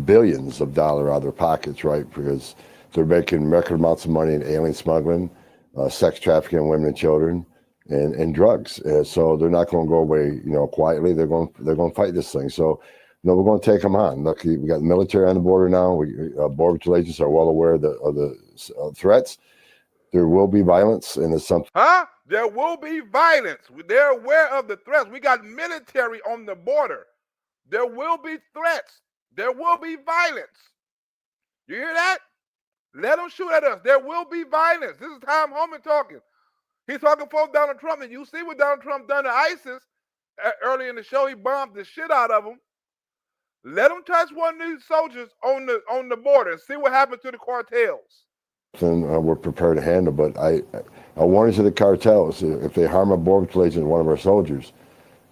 billions of dollars out of their pockets, right? Because they're making record amounts of money in alien smuggling, sex trafficking of women and children, and drugs. So they're not going to go away, quietly. They're going to fight this thing. So, we're going to take them on. Look, we got the military on the border now. Border Patrol agents are well aware of the threats. There will be violence, and it's something. Huh? There will be violence. They're aware of the threats. We got military on the border. There will be threats. There will be violence. You hear that? Let them shoot at us. There will be violence. This is Tom Homan talking. He's talking for Donald Trump, and you see what Donald Trump done to ISIS early in the show. He bombed the shit out of them. Let them touch one of these soldiers on the border and see what happens to the cartels. We're prepared to handle, but I warn to the cartels, if they harm a border patrol agent, one of our soldiers,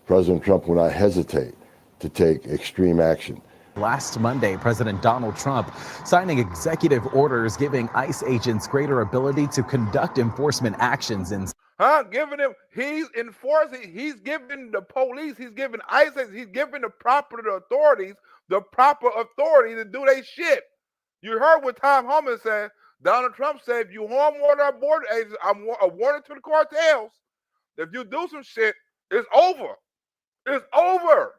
President Trump will not hesitate to take extreme action. Last Monday, President Donald Trump signing executive orders giving ICE agents greater ability to conduct enforcement actions in. Giving him, he's enforcing, he's giving the police, he's giving ICE, he's giving the proper authorities the proper authority to do their shit. You heard what Tom Homan said. Donald Trump said, if you harm one of our border agents, I'm a warning to the cartels. If you do some shit, it's over. It's over.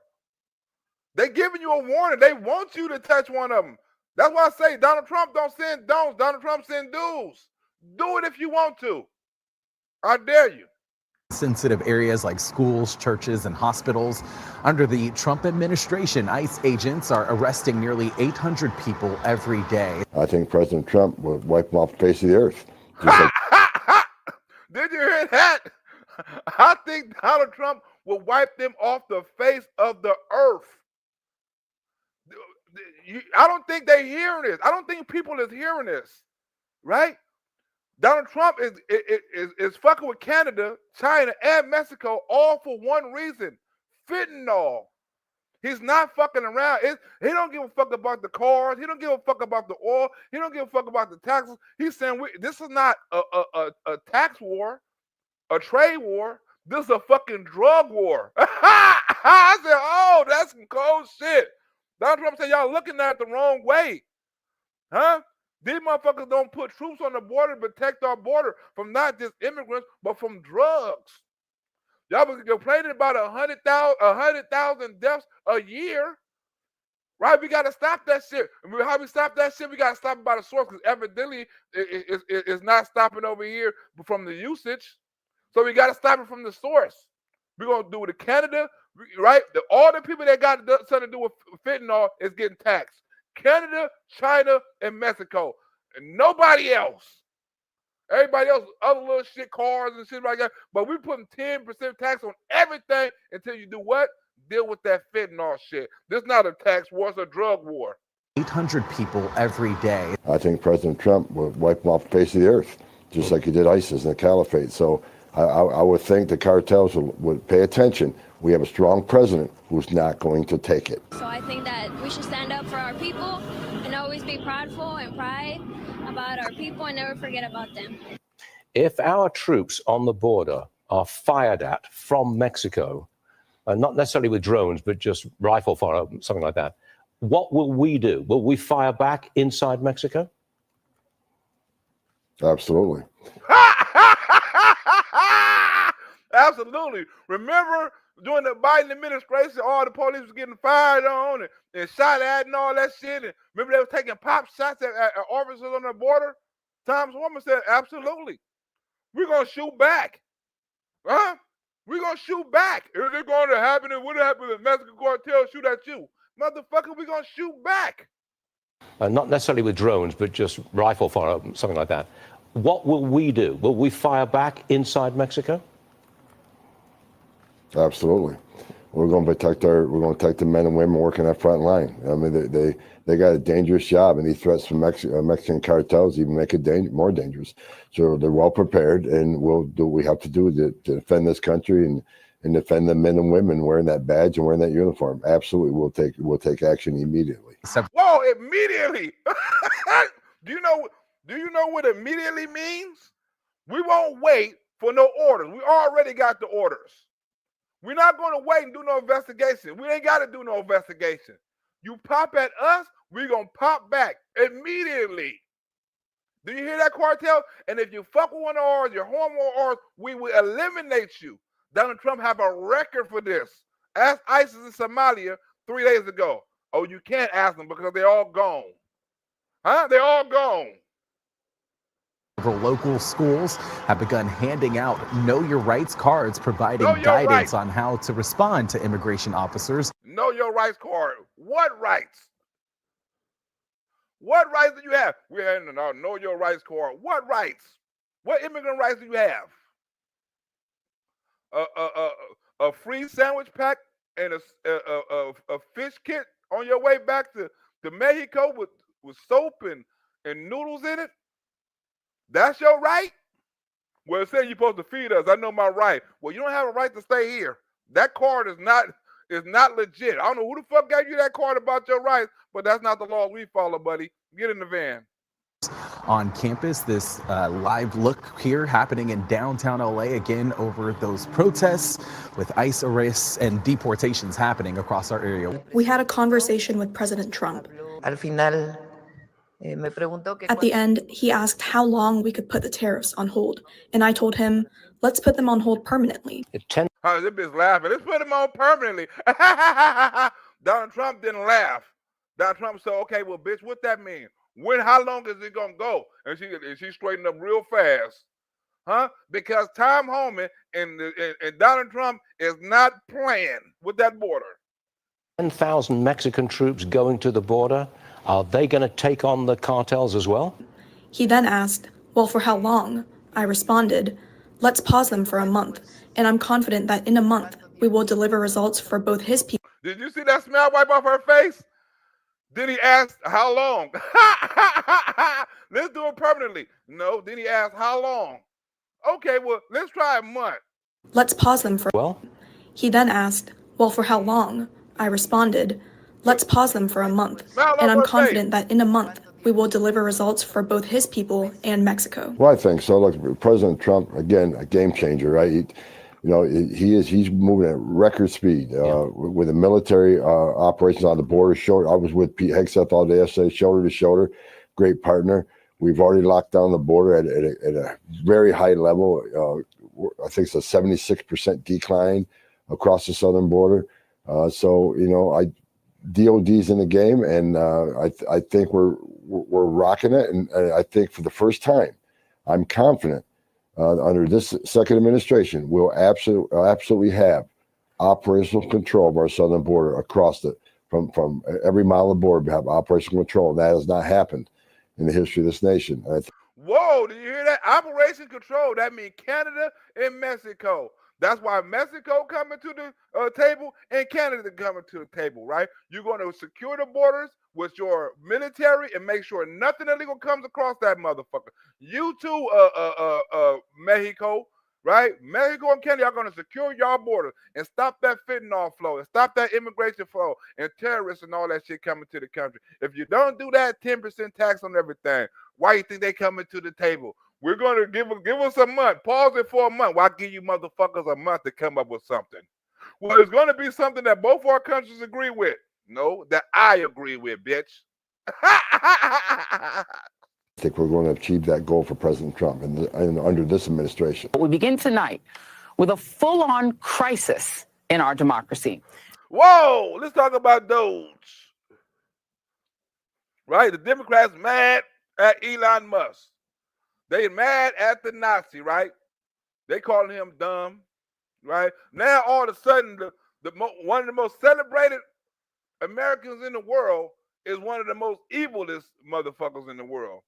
They giving you a warning. They want you to touch one of them. That's why I say Donald Trump don't send don'ts. Donald Trump send do's. Do it if you want to. I dare you. Sensitive areas like schools, churches, and hospitals. Under the Trump administration, ICE agents are arresting nearly 800 people every day. I think President Trump will wipe them off the face of the earth. Did you hear that? I think Donald Trump will wipe them off the face of the earth. I don't think they're hearing this. I don't think people is hearing this, right? Donald Trump is fucking with Canada, China, and Mexico all for one reason: fentanyl. He's not fucking around. He don't give a fuck about the cars. He don't give a fuck about the oil. He don't give a fuck about the taxes. He's saying this is not a tax war, a trade war. This is a fucking drug war. I said, oh, that's some cold shit. Donald Trump said, y'all looking at it the wrong way. Huh? These motherfuckers don't put troops on the border to protect our border from not just immigrants, but from drugs. Y'all been complaining about 100,000 deaths a year. Right? We got to stop that shit. How we stop that shit? We got to stop it by the source, because evidently it's not stopping over here from the usage. So we got to stop it from the source. We're going to do it in Canada, right? All the people that got something to do with fentanyl is getting taxed. Canada, China, and Mexico. And nobody else. Everybody else, other little shit, cars and shit like that. But we putting 10% tax on everything until you do what? Deal with that fentanyl shit. This is not a tax war, it's a drug war. 800 people every day. I think President Trump would wipe them off the face of the earth, just like he did ISIS and the caliphate. So I would think the cartels would pay attention. We have a strong president who's not going to take it. So I think that we should stand up for our people and always be proudful and pride about our people and never forget about them. If our troops on the border are fired at from Mexico, not necessarily with drones, but just rifle fire, something like that, what will we do? Will we fire back inside Mexico? Absolutely. Absolutely. Remember during the Biden administration, all the police was getting fired on and shot at and all that shit. And remember they were taking pop shots at officers on the border? Tom's woman said, absolutely. We're going to shoot back. Huh? We're going to shoot back. Is it going to happen? And what happened if Mexican cartel shoot at you? Motherfucker, we're going to shoot back. Not necessarily with drones, but just rifle fire, something like that. What will we do? Will we fire back inside Mexico? Absolutely. We're going to protect the men and women working that front line. I mean, they got a dangerous job, and these threats from Mexican cartels even make it more dangerous. So they're well prepared, and we'll do what we have to do to defend this country and defend the men and women wearing that badge and wearing that uniform. Absolutely, we'll take action immediately. Whoa, immediately. Do you know what immediately means? We won't wait for no orders. We already got the orders. We're not going to wait and do no investigation. We ain't got to do no investigation. You pop at us, we're going to pop back immediately. Do you hear that, cartel? And if you fuck with one of ours, your homo ours, we will eliminate you. Donald Trump have a record for this. Ask ISIS in Somalia 3 days ago. Oh, you can't ask them because they're all gone. Huh? They're all gone. Several local schools have begun handing out Know Your Rights cards, providing guidance on how to respond to immigration officers. Know Your Rights card. What rights? What rights do you have? We have a Know Your Rights card. What rights? What immigrant rights do you have? A free sandwich pack and a fish kit on your way back to Mexico with soap and noodles in it? That's your right? Well, it says you're supposed to feed us. I know my right. Well, you don't have a right to stay here. That card is not legit. I don't know who the fuck gave you that card about your rights, but that's not the law we follow, buddy. Get in the van. On campus, this live look here happening in downtown LA again over those protests with ICE arrests and deportations happening across our area. We had a conversation with President Trump. At the end, he asked how long we could put the tariffs on hold, and I told him, let's put them on hold permanently. Oh, this bitch laughing. Let's put them on permanently. Donald Trump didn't laugh. Donald Trump said, okay, well, bitch, what that mean? How long is it gonna go? And she straightened up real fast. Huh? Because Tom Homan and Donald Trump is not playing with that border. 10,000 Mexican troops going to the border. Are they going to take on the cartels as well? He then asked, well, for how long? I responded, let's pause them for a month, and I'm confident that in a month, we will deliver results for both his people. Did you see that smile wipe off her face? Then he asked, how long? Let's do it permanently. No, then he asked, how long? Okay, well, let's try a month. Let's pause them for... Well? He then asked, well, for how long? I responded, let's pause them for a month, and I'm confident that in a month, we will deliver results for both his people and Mexico. Well, I think so. Look, President Trump, again, a game changer, right? he's moving at record speed with the military operations on the border. I was with Pete Hegseth all day yesterday, shoulder to shoulder, great partner. We've already locked down the border at a very high level. I think it's a 76% decline across the southern border. DOD's in the game, and I think we're rocking it. And I think for the first time, I'm confident under this second administration, we'll absolutely have operational control of our southern border across from every mile of border. We have operational control. That has not happened in the history of this nation. Whoa, did you hear that? Operation control. That means Canada and Mexico. That's why Mexico coming to the table and Canada coming to the table, right? You're going to secure the borders with your military and make sure nothing illegal comes across that motherfucker. You too, Mexico, right? Mexico and Canada are going to secure your borders and stop that fentanyl flow and stop that immigration flow and terrorists and all that shit coming to the country. If you don't do that, 10% tax on everything. Why you think they coming to the table? We're going to give us a month. Pause it for a month. Well, I give you motherfuckers a month to come up with something. Well, it's going to be something that both our countries agree with. No, that I agree with, bitch. I think we're going to achieve that goal for President Trump and under this administration. We begin tonight with a full-on crisis in our democracy. Whoa, let's talk about DOGE. Right? The Democrats mad at Elon Musk. They mad at the Nazi, right? They calling him dumb, right? Now all of a sudden, one of the most celebrated Americans in the world is one of the most evilest motherfuckers in the world,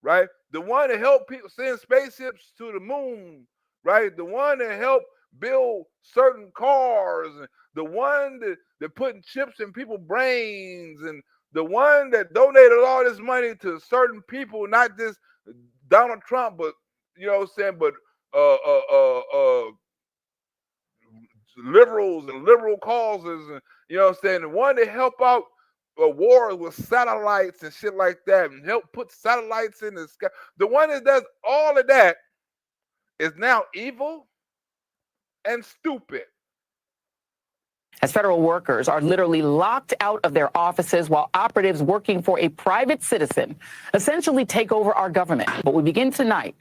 right? The one that helped people send spaceships to the moon, right? The one that helped build certain cars, and the one that putting chips in people's brains, and the one that donated all this money to certain people, not just Donald Trump, but liberals and liberal causes, and the one that help out wars with satellites and shit like that, and help put satellites in the sky. The one that does all of that is now evil and stupid. As federal workers are literally locked out of their offices while operatives working for a private citizen essentially take over our government. But we begin tonight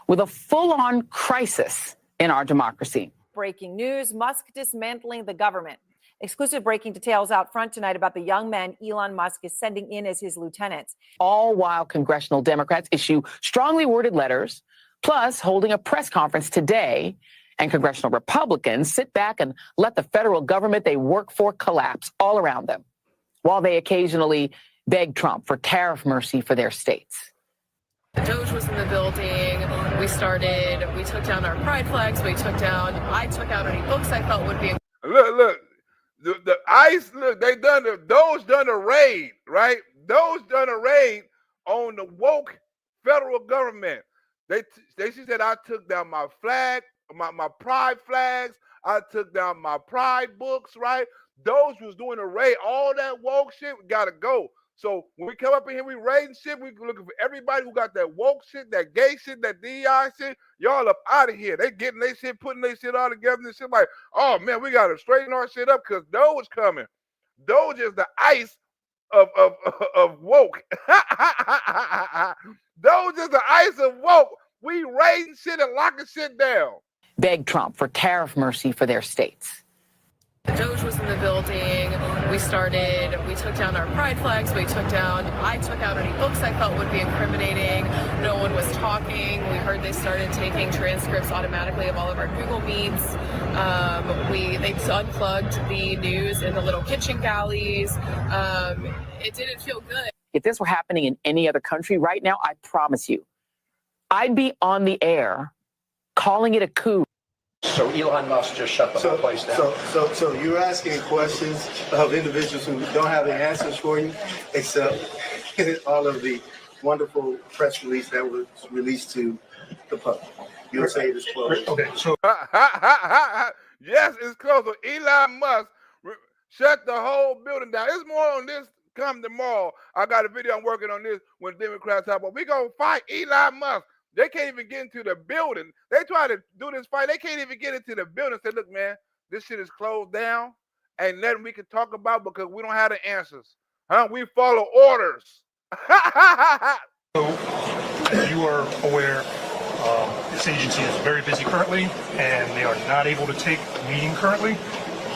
with a full-on crisis in our democracy. Breaking news, Musk dismantling the government. Exclusive breaking details out front tonight about the young men Elon Musk is sending in as his lieutenants. All while congressional Democrats issue strongly worded letters, plus holding a press conference today, and congressional Republicans sit back and let the federal government they work for collapse all around them, while they occasionally beg Trump for tariff mercy for their states. The DOGE was in the building. We took down our pride flags. I took out any books I felt would be. Look, the ICE, look, DOGE done a raid, right? DOGE done a raid on the woke federal government. She said, I took down my flag, my pride flags. I took down my pride books, right? DOGE was doing a raid. All that woke shit, we gotta go. So when we come up in here, we raiding shit. We looking for everybody who got that woke shit, that gay shit, that DEI shit. Y'all up out of here. They getting their shit, putting their shit all together and shit like, oh man, we gotta straighten our shit up because DOGE is coming. DOGE is the ICE of woke. DOGE is the ICE of woke. We raiding shit and locking shit down. Beg Trump for tariff mercy for their states. The DOGE was in the building. We took down our pride flags. I took out any books I felt would be incriminating. No one was talking. We heard they started taking transcripts automatically of all of our Google Meets. They unplugged the news in the little kitchen galleys. It didn't feel good. If this were happening in any other country right now, I promise you, I'd be on the air calling it a coup. So Elon Musk just shut the whole place down. So you're asking questions of individuals who don't have the answers for you, except all of the wonderful press release that was released to the public. You'll say it is closed. Okay. So yes, it's closed. So Elon Musk shut the whole building down. It's more on this come tomorrow. I got a video I'm working on this when Democrats talk about we gonna fight Elon Musk. They can't even get into the building. They try to do this fight. They can't even get into the building. Say, look, man, this shit is closed down. Ain't nothing we can talk about because we don't have the answers. Huh? We follow orders. So, as you are aware, this agency is very busy currently, and they are not able to take a meeting currently.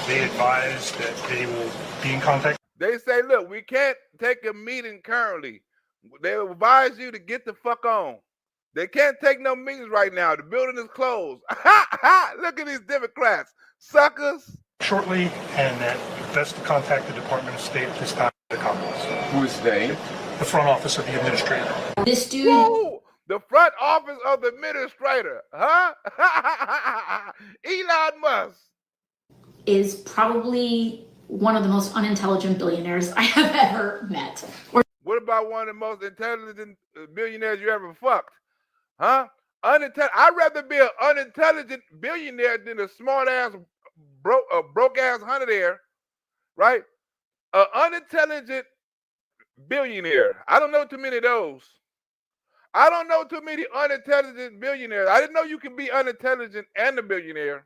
They advise that they will be in contact. They say, look, we can't take a meeting currently. They advise you to get the fuck on. They can't take no meetings right now. The building is closed. Look at these Democrats. Suckers. Shortly, and that best to contact the Department of State at this time. The Commonwealth. Who is they? The front office of the administrator. This dude. Whoa, the front office of the administrator, huh? Elon Musk is probably one of the most unintelligent billionaires I have ever met. What about one of the most intelligent billionaires you ever fucked? Huh? I'd rather be an unintelligent billionaire than a smart ass, broke ass hunter, right? An unintelligent billionaire. I don't know too many of those. I don't know too many unintelligent billionaires. I didn't know you can be unintelligent and a billionaire.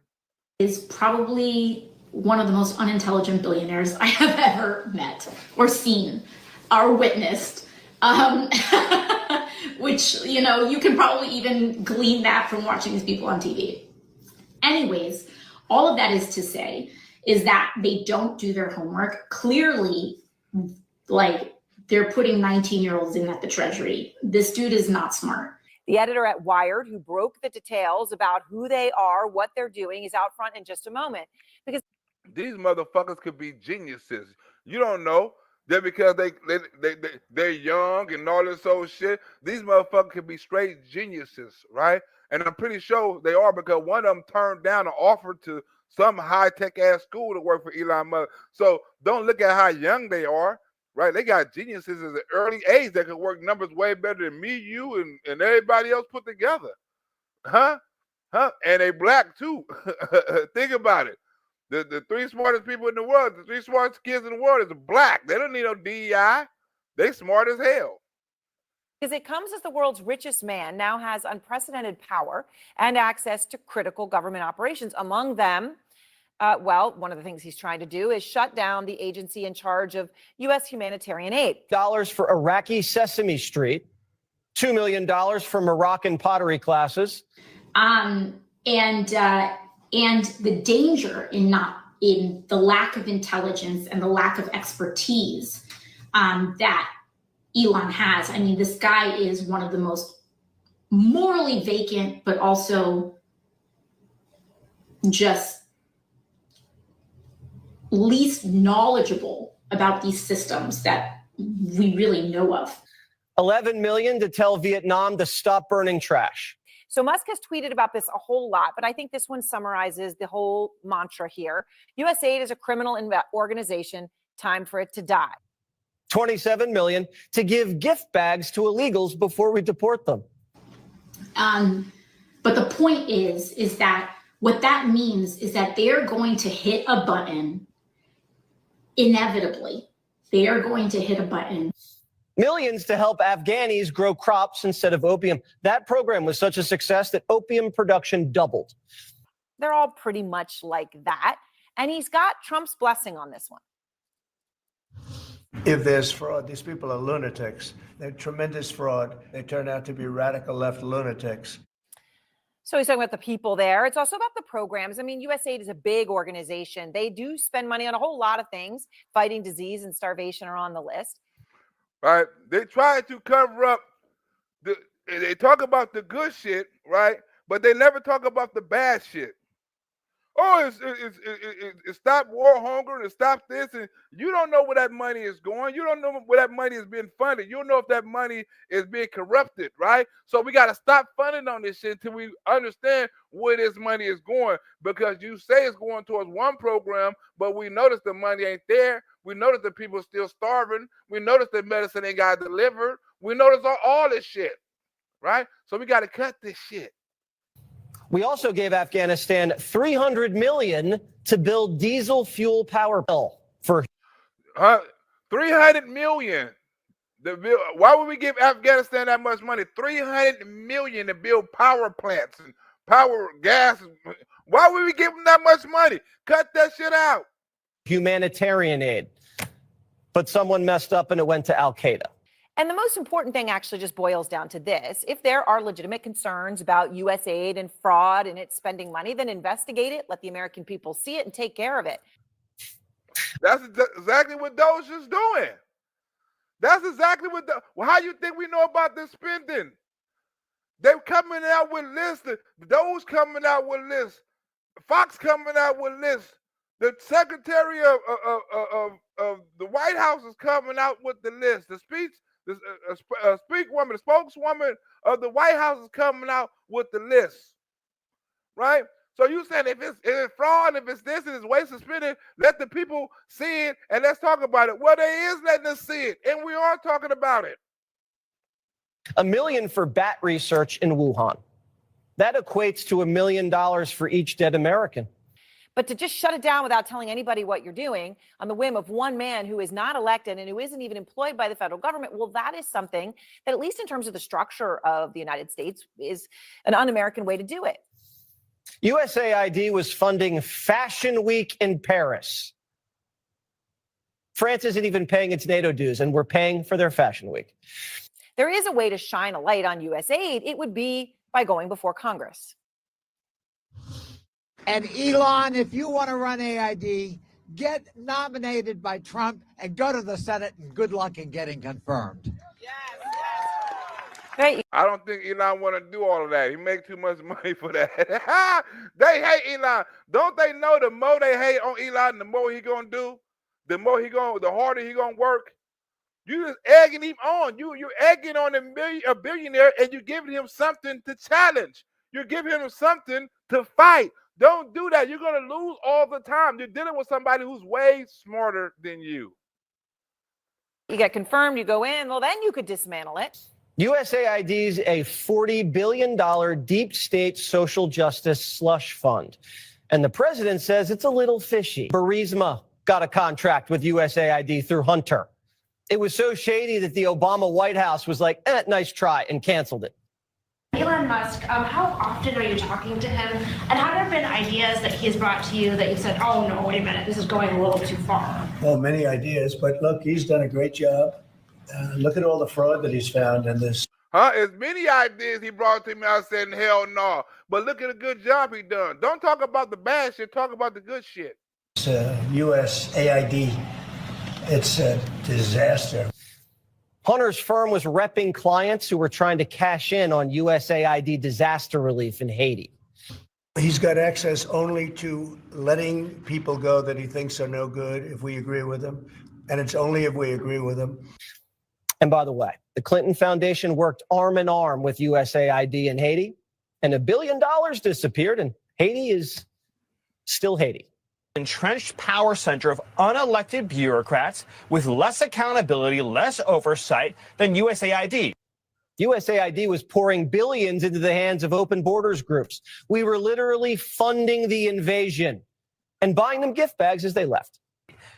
Is probably one of the most unintelligent billionaires I have ever met or seen or witnessed. Which, you know, you can probably even glean that from watching these people on TV. Anyways, all of that is to say is that they don't do their homework. Clearly, like, they're putting 19-year-olds in at the Treasury. This dude is not smart. The editor at Wired, who broke the details about who they are, what they're doing, is out front in just a moment. Because these motherfuckers could be geniuses. You don't know. Just because they're young and all this old shit, these motherfuckers could be straight geniuses, right? And I'm pretty sure they are, because one of them turned down an offer to some high-tech ass school to work for Elon Musk. So don't look at how young they are, right? They got geniuses at an early age that can work numbers way better than me, you, and everybody else put together. Huh? And they black too. Think about it. The three smartest people in the world, the three smartest kids in the world is black. They don't need no DEI. They smart as hell. Because it comes as the world's richest man now has unprecedented power and access to critical government operations. Among them, one of the things he's trying to do is shut down the agency in charge of U.S. humanitarian aid. Dollars for Iraqi Sesame Street, $2 million for Moroccan pottery classes. And the danger in the lack of intelligence and the lack of expertise that Elon has. I mean, this guy is one of the most morally vacant, but also just least knowledgeable about these systems that we really know of. $11 million to tell Vietnam to stop burning trash. So Musk has tweeted about this a whole lot, but I think this one summarizes the whole mantra here. USAID is a criminal organization. Time for it to die. $27 million to give gift bags to illegals before we deport them. But the point is that what that means is that they're going to hit a button inevitably. They are going to hit a button. Millions to help Afghanis grow crops instead of opium. That program was such a success that opium production doubled. They're all pretty much like that. And he's got Trump's blessing on this one. If there's fraud, these people are lunatics. They're tremendous fraud. They turn out to be radical left lunatics. So he's talking about the people there. It's also about the programs. I mean, USAID is a big organization. They do spend money on a whole lot of things. Fighting disease and starvation are on the list. Right? They try to cover up they talk about the good shit, right? But they never talk about the bad shit. Oh, it's stop war hunger and stop this, and you don't know where that money is going. You don't know where that money is being funded. You don't know if that money is being corrupted, right? So we got to stop funding on this shit until we understand where this money is going, because you say it's going towards one program, but we notice the money ain't there. We notice that people are still starving. We notice that medicine ain't got delivered. We notice all this shit, right? So we got to cut this shit. We also gave Afghanistan $300 million to build diesel fuel power plant for $300 million. Why would we give Afghanistan that much money? $300 million to build power plants and power gas. Why would we give them that much money? Cut that shit out. Humanitarian aid. But someone messed up and it went to Al Qaeda. And the most important thing actually just boils down to this. If there are legitimate concerns about U.S. aid and fraud and it's spending money, then investigate it, let the American people see it, and take care of it. That's exactly what DOGE is doing. That's exactly what how you think we know about this spending? They're coming out with lists. Those coming out with lists. Fox coming out with lists. The Secretary of the White House is coming out with the list. The spokeswoman of the White House is coming out with the list. Right? So you saying if it's fraud, if it's this, and it's waste of spending, let the people see it and let's talk about it. Well, they is letting us see it, and we are talking about it. $1 million for bat research in Wuhan. That equates to $1 million for each dead American. But to just shut it down without telling anybody what you're doing on the whim of one man who is not elected and who isn't even employed by the federal government, well, that is something that, at least in terms of the structure of the United States, is an un-American way to do it. USAID was funding Fashion Week in Paris. France isn't even paying its NATO dues, and we're paying for their Fashion Week. There is a way to shine a light on U.S. aid. It would be by going before Congress. And Elon, if you want to run AID, get nominated by Trump and go to the Senate, and good luck in getting confirmed. I don't think Elon want to do all of that. He makes too much money for that. They hate Elon. Don't they know the more they hate on Elon, the more he gonna do, the harder he gonna work. You just egging him on. You're egging on a billionaire, and you're giving him something to challenge. You're giving him something to fight. Don't do that. You're gonna lose all the time. You're dealing with somebody who's way smarter than you. You get confirmed, you go in. Well, then you could dismantle it. USAID's a $40 billion deep state social justice slush fund. And the president says it's a little fishy. Burisma got a contract with USAID through Hunter. It was so shady that the Obama White House was like, nice try, and canceled it. Elon Musk, how often are you talking to him? And have there been ideas that he's brought to you that you've said, oh, no, wait a minute, this is going a little too far? Well, many ideas, but look, he's done a great job. Look at all the fraud that he's found in this. As many ideas he brought to me, I said, hell no. But look at the good job he done. Don't talk about the bad shit, talk about the good shit. USAID, it's a disaster. Hunter's firm was repping clients who were trying to cash in on USAID disaster relief in Haiti. He's got access only to letting people go that he thinks are no good if we agree with him. And it's only if we agree with him. And by the way, the Clinton Foundation worked arm in arm with USAID in Haiti, and $1 billion disappeared, and Haiti is still Haiti. Entrenched power center of unelected bureaucrats with less accountability, less oversight than USAID. USAID was pouring billions into the hands of open borders groups. We were literally funding the invasion and buying them gift bags as they left.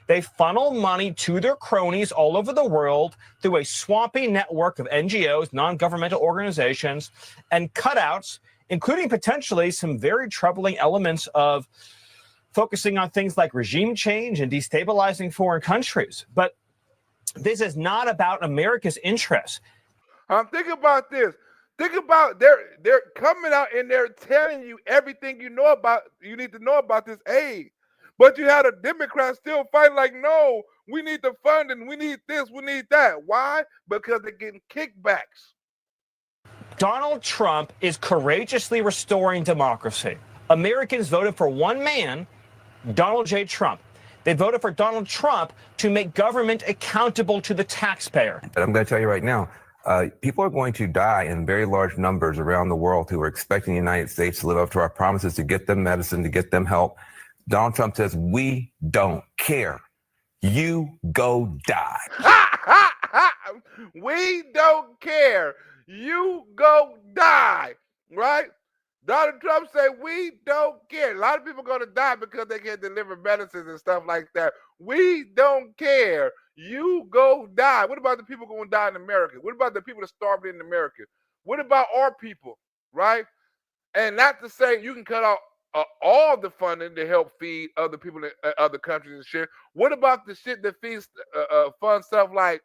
They funnel money to their cronies all over the world through a swampy network of NGOs, non-governmental organizations, and cutouts, including potentially some very troubling elements of focusing on things like regime change and destabilizing foreign countries. But this is not about America's interests. Think about this. Think about they're coming out and they're telling you everything you need to know about this aid. But you had a Democrat still fighting like, no, we need the funding, we need this, we need that. Why? Because they're getting kickbacks. Donald Trump is courageously restoring democracy. Americans voted for one man, Donald J. Trump. They voted for Donald Trump to make government accountable to the taxpayer. But I'm going to tell you right now, people are going to die in very large numbers around the world who are expecting the United States to live up to our promises to get them medicine, to get them help. Donald Trump says, we don't care. You go die. We don't care. You go die. Right? Donald Trump said, we don't care. A lot of people are going to die because they can't deliver medicines and stuff like that. We don't care. You go die. What about the people going to die in America? What about the people that starved in America? What about our people, right? And not to say you can cut out all the funding to help feed other people in other countries and shit. What about the shit that feeds fund stuff like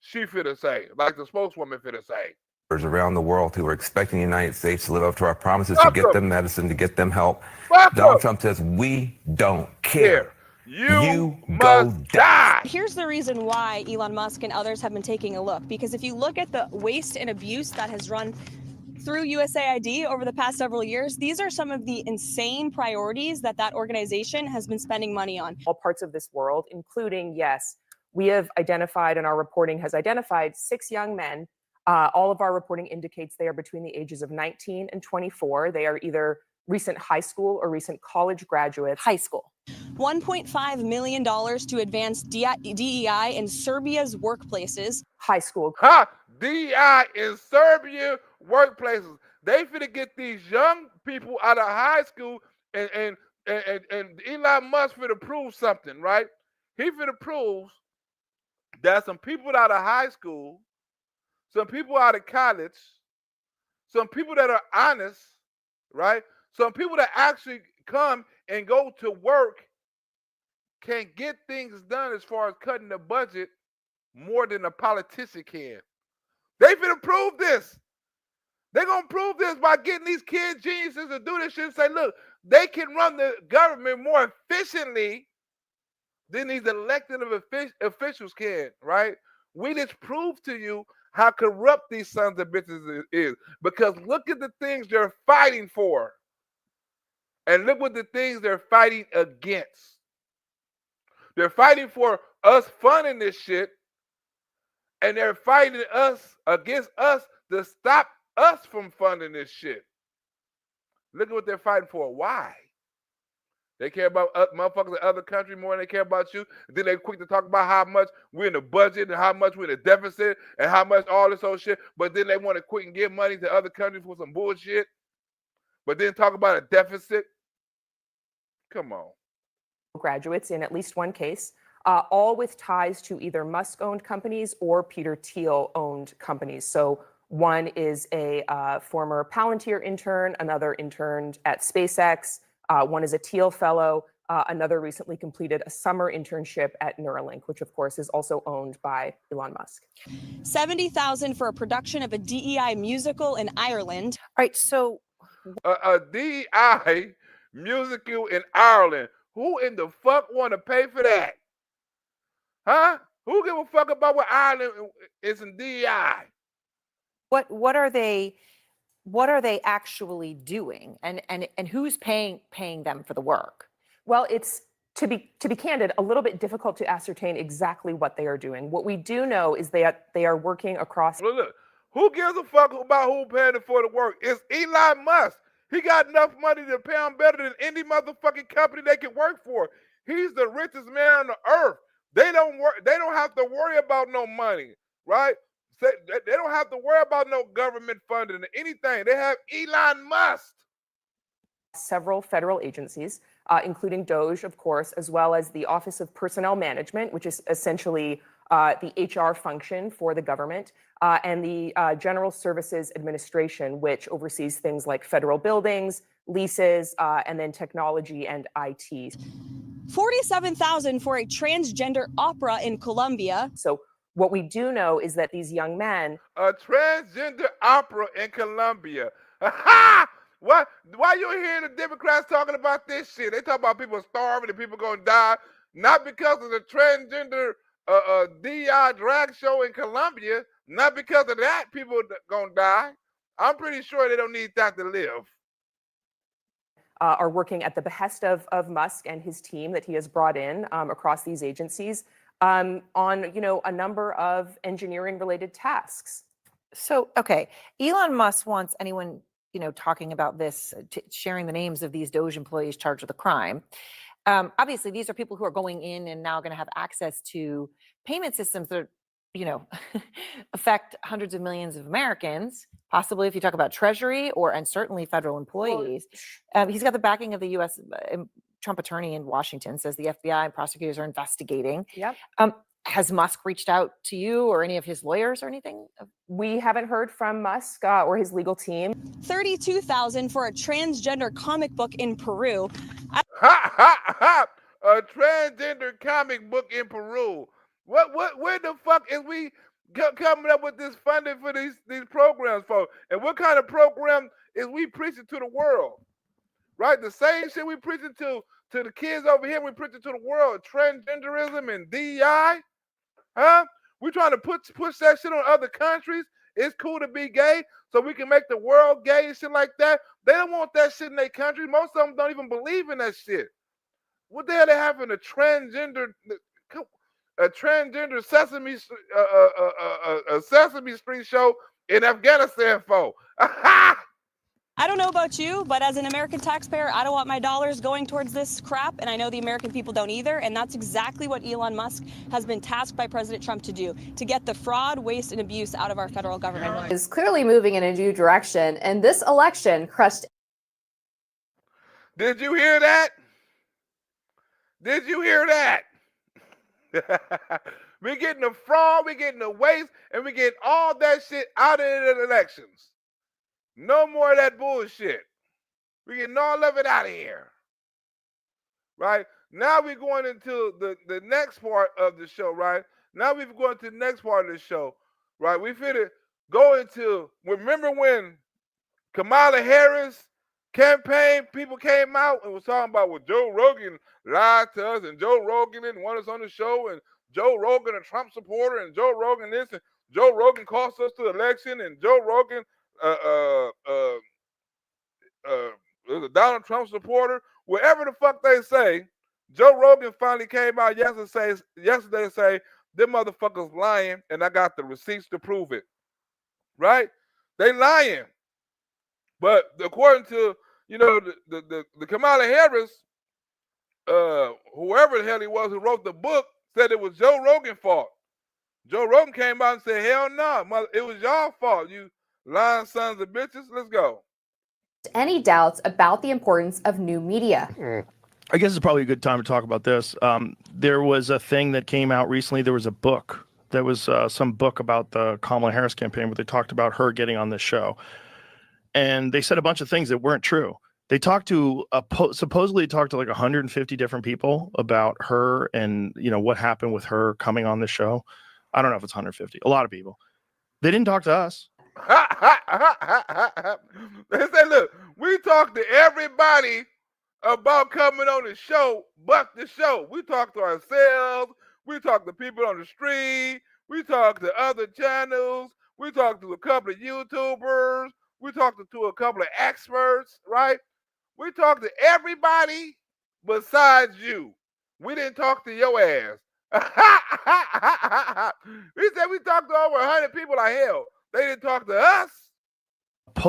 she finna say, like the spokeswoman finna say? Around the world who are expecting the United States to live up to our promises to Fuck get 'em. them medicine, to get them help. Fuck Donald 'em. Trump says, we don't care. You go must die. Here's the reason why Elon Musk and others have been taking a look, because if you look at the waste and abuse that has run through USAID over the past several years, these are some of the insane priorities that organization has been spending money on. All parts of this world, including, yes, we have identified, and our reporting has identified 6 young men. All of our reporting indicates they are between the ages of 19 and 24. They are either recent high school or recent college graduates. High school. $1.5 million to advance DEI in Serbia's workplaces. High school. Ha! DEI in Serbia workplaces. They finna get these young people out of high school, and Elon Musk finna prove something, right? He finna prove that some people out of high school, some people out of college, some people that are honest, right? Some people that actually come and go to work can get things done as far as cutting the budget more than a politician can. They finna prove this. They're gonna prove this by getting these kid geniuses to do this shit and say, look, they can run the government more efficiently than these elected officials can, right? We just prove to you how corrupt these sons of bitches is. Because look at the things they're fighting for. And look what the things they're fighting against. They're fighting for us funding this shit. And they're fighting us against us to stop us from funding this shit. Look at what they're fighting for. Why? They care about motherfuckers in other countries more than they care about you. And then they're quick to talk about how much we're in the budget and how much we're in the deficit and how much all this old shit. But then they want to quick and give money to other countries for some bullshit. But then talk about a deficit. Come on. Graduates in at least one case, all with ties to either Musk-owned companies or Peter Thiel-owned companies. So one is a former Palantir intern, another interned at SpaceX, one is a Thiel fellow, another recently completed a summer internship at Neuralink, which of course is also owned by Elon Musk. $70,000 for a production of a DEI musical in Ireland. All right, so a DEI musical in Ireland. Who in the fuck want to pay for that? Huh? Who give a fuck about what Ireland is in DEI? What are they actually doing, and who's paying them for the work? Well, it's to be candid, a little bit difficult to ascertain exactly what they are doing. What we do know is they are working across. Look, who gives a fuck about who paying for the work? It's Elon Musk. He got enough money to pay them better than any motherfucking company they can work for. He's the richest man on the earth. They don't have to worry about no money, right? They don't have to worry about no government funding or anything. They have Elon Musk. Several federal agencies, including DOGE, of course, as well as the Office of Personnel Management, which is essentially the HR function for the government, and the General Services Administration, which oversees things like federal buildings, leases, and then technology and IT. $47,000 for a transgender opera in Colombia. So what we do know is that these young men... A transgender opera in Colombia. Ha! What? Why you hearing the Democrats talking about this shit? They talk about people starving and people gonna die, not because of the transgender DI drag show in Colombia, not because of that people gonna die. I'm pretty sure they don't need that to live. Are working at the behest of Musk and his team that he has brought in across these agencies on a number of engineering related tasks. So, okay, Elon Musk wants anyone talking about this, sharing the names of these DOGE employees charged with a crime. Obviously, these are people who are going in and now going to have access to payment systems that you know, affect hundreds of millions of Americans, possibly if you talk about Treasury and certainly federal employees. He's got the backing of the U.S. Trump attorney in Washington, says the FBI and prosecutors are investigating. Yep. Has Musk reached out to you or any of his lawyers or anything? We haven't heard from Musk or his legal team. $32,000 for a transgender comic book in Peru. Ha ha ha! A transgender comic book in Peru. Where the fuck is we coming up with this funding for these programs for? And what kind of program is we preaching to the world? Right? The same shit we preaching to the kids over here, we preaching to the world. Transgenderism and DEI. Huh? We trying to push that shit on other countries. It's cool to be gay, so we can make the world gay and shit like that. They don't want that shit in their country. Most of them don't even believe in that shit. What the hell they having a transgender Sesame Street show in Afghanistan for? I don't know about you, but as an American taxpayer, I don't want my dollars going towards this crap, and I know the American people don't either, and that's exactly what Elon Musk has been tasked by President Trump to do, to get the fraud, waste, and abuse out of our federal government. Is clearly moving in a new direction, and this election crushed. Did you hear that? Did you hear that? We're getting the fraud, we're getting the waste, and we're getting all that shit out of the elections. No more of that bullshit. We're getting all of it out of here. Right? Now we're going into the next part of the show, right? Now we're going to the next part of the show, right? We finna go into, remember when Kamala Harris campaign people came out and was talking about, well, Joe Rogan lied to us, and Joe Rogan didn't want us on the show, and Joe Rogan a Trump supporter, and Joe Rogan this, and Joe Rogan cost us the election, and Joe Rogan was a Donald Trump supporter. Whatever the fuck they say, Joe Rogan finally came out yesterday and say them motherfuckers lying, and I got the receipts to prove it. Right? They lying. But according to the Kamala Harris, whoever the hell he was who wrote the book, said it was Joe Rogan's fault. Joe Rogan came out and said, hell no, it was y'all fault, you lying sons of bitches. Let's go. Any doubts about the importance of new media? I guess it's probably a good time to talk about this. There was a thing that came out recently. There was a book. There was some book about the Kamala Harris campaign where they talked about her getting on this show. And they said a bunch of things that weren't true. They talked to supposedly talked to like 150 different people about her and what happened with her coming on the show. I don't know if it's 150. A lot of people. They didn't talk to us. They said, look, we talked to everybody about coming on the show, but the show. We talked to ourselves. We talked to people on the street. We talked to other channels. We talked to a couple of YouTubers. We talked to a couple of experts, right? We talked to everybody besides you. We didn't talk to your ass. We said we talked to over 100 people. Like hell, they didn't talk to us.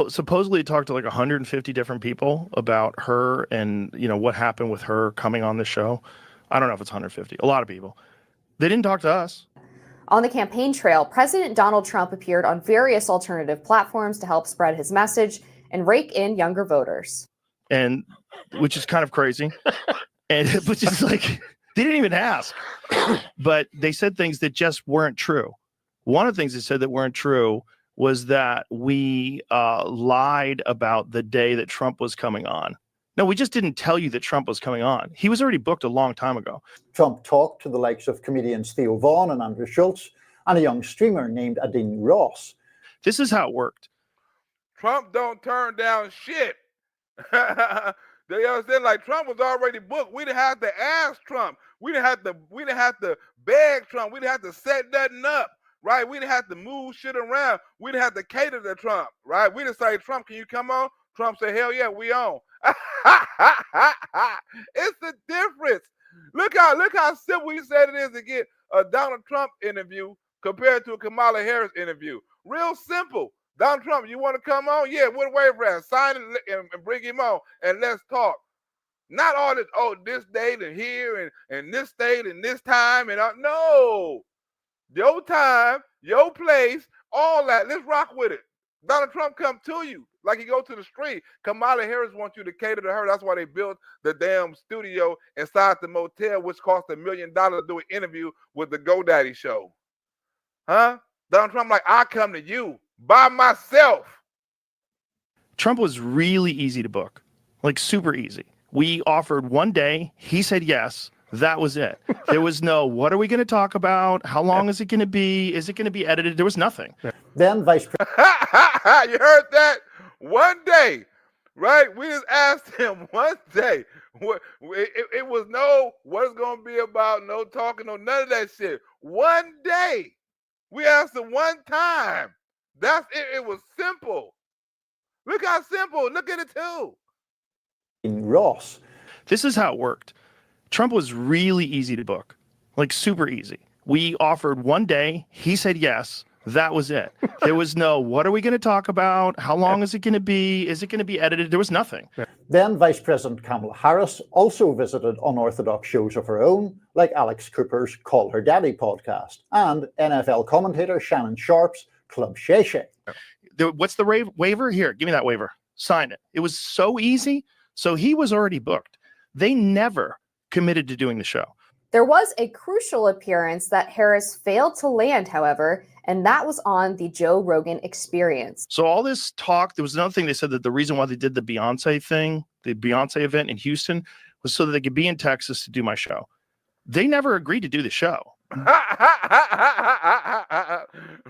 Supposedly talked to like 150 different people about her and what happened with her coming on the show. I don't know if it's 150. A lot of people. They didn't talk to us. On the campaign trail, President Donald Trump appeared on various alternative platforms to help spread his message and rake in younger voters. And which is kind of crazy. And which is like, they didn't even ask. But they said things that just weren't true. One of the things they said that weren't true was that we lied about the day that Trump was coming on. No, we just didn't tell you that Trump was coming on. He was already booked a long time ago. Trump talked to the likes of comedians Theo Vaughn and Andrew Schultz and a young streamer named Adine Ross. This is how it worked. Trump don't turn down shit. They understand, like Trump was already booked. We didn't have to ask Trump. We didn't have to beg Trump. We didn't have to set nothing up. Right? We didn't have to move shit around. We didn't have to cater to Trump. Right? We didn't say, Trump, can you come on? Trump said, hell yeah, we on. It's the difference. Look how simple he said it is to get a Donald Trump interview compared to a Kamala Harris interview. Real simple. Donald Trump, you want to come on? Yeah, what waiver at? Sign it and bring him on and let's talk. Not all this, this date and here and this date and this time and no. your time, your place, all that. Let's rock with it. Donald Trump come to you like he go to the street. Kamala Harris wants you to cater to her. That's why they built the damn studio inside the motel, which cost $1 million to do an interview with the GoDaddy show. Huh? Donald Trump like, I come to you by myself. Trump was really easy to book, like super easy. We offered one day. He said yes. That was it. There was no, what are we going to talk about? How long is it going to be? Is it going to be edited? There was nothing. Then Vice President. You heard that? One day, right? We just asked him one day. It was no, what it's going to be about, no talking, no none of that shit. One day. We asked him one time. That's it. It was simple. Look how simple. Look at it too. Ross. This is how it worked. Trump was really easy to book, like super easy. We offered one day. He said yes. That was it. There was no, what are we going to talk about? How long is it going to be? Is it going to be edited? There was nothing. Then Vice President Kamala Harris also visited unorthodox shows of her own, like Alex Cooper's Call Her Daddy podcast and NFL commentator Shannon Sharp's Club Shay Shay. What's the waiver? Here, give me that waiver. Sign it. It was so easy. So he was already booked. They never committed to doing the show. There was a crucial appearance that Harris failed to land, however, and that was on the Joe Rogan Experience. So all this talk, there was another thing they said that the reason why they did the Beyonce thing, the Beyonce event in Houston, was so that they could be in Texas to do my show. They never agreed to do the show.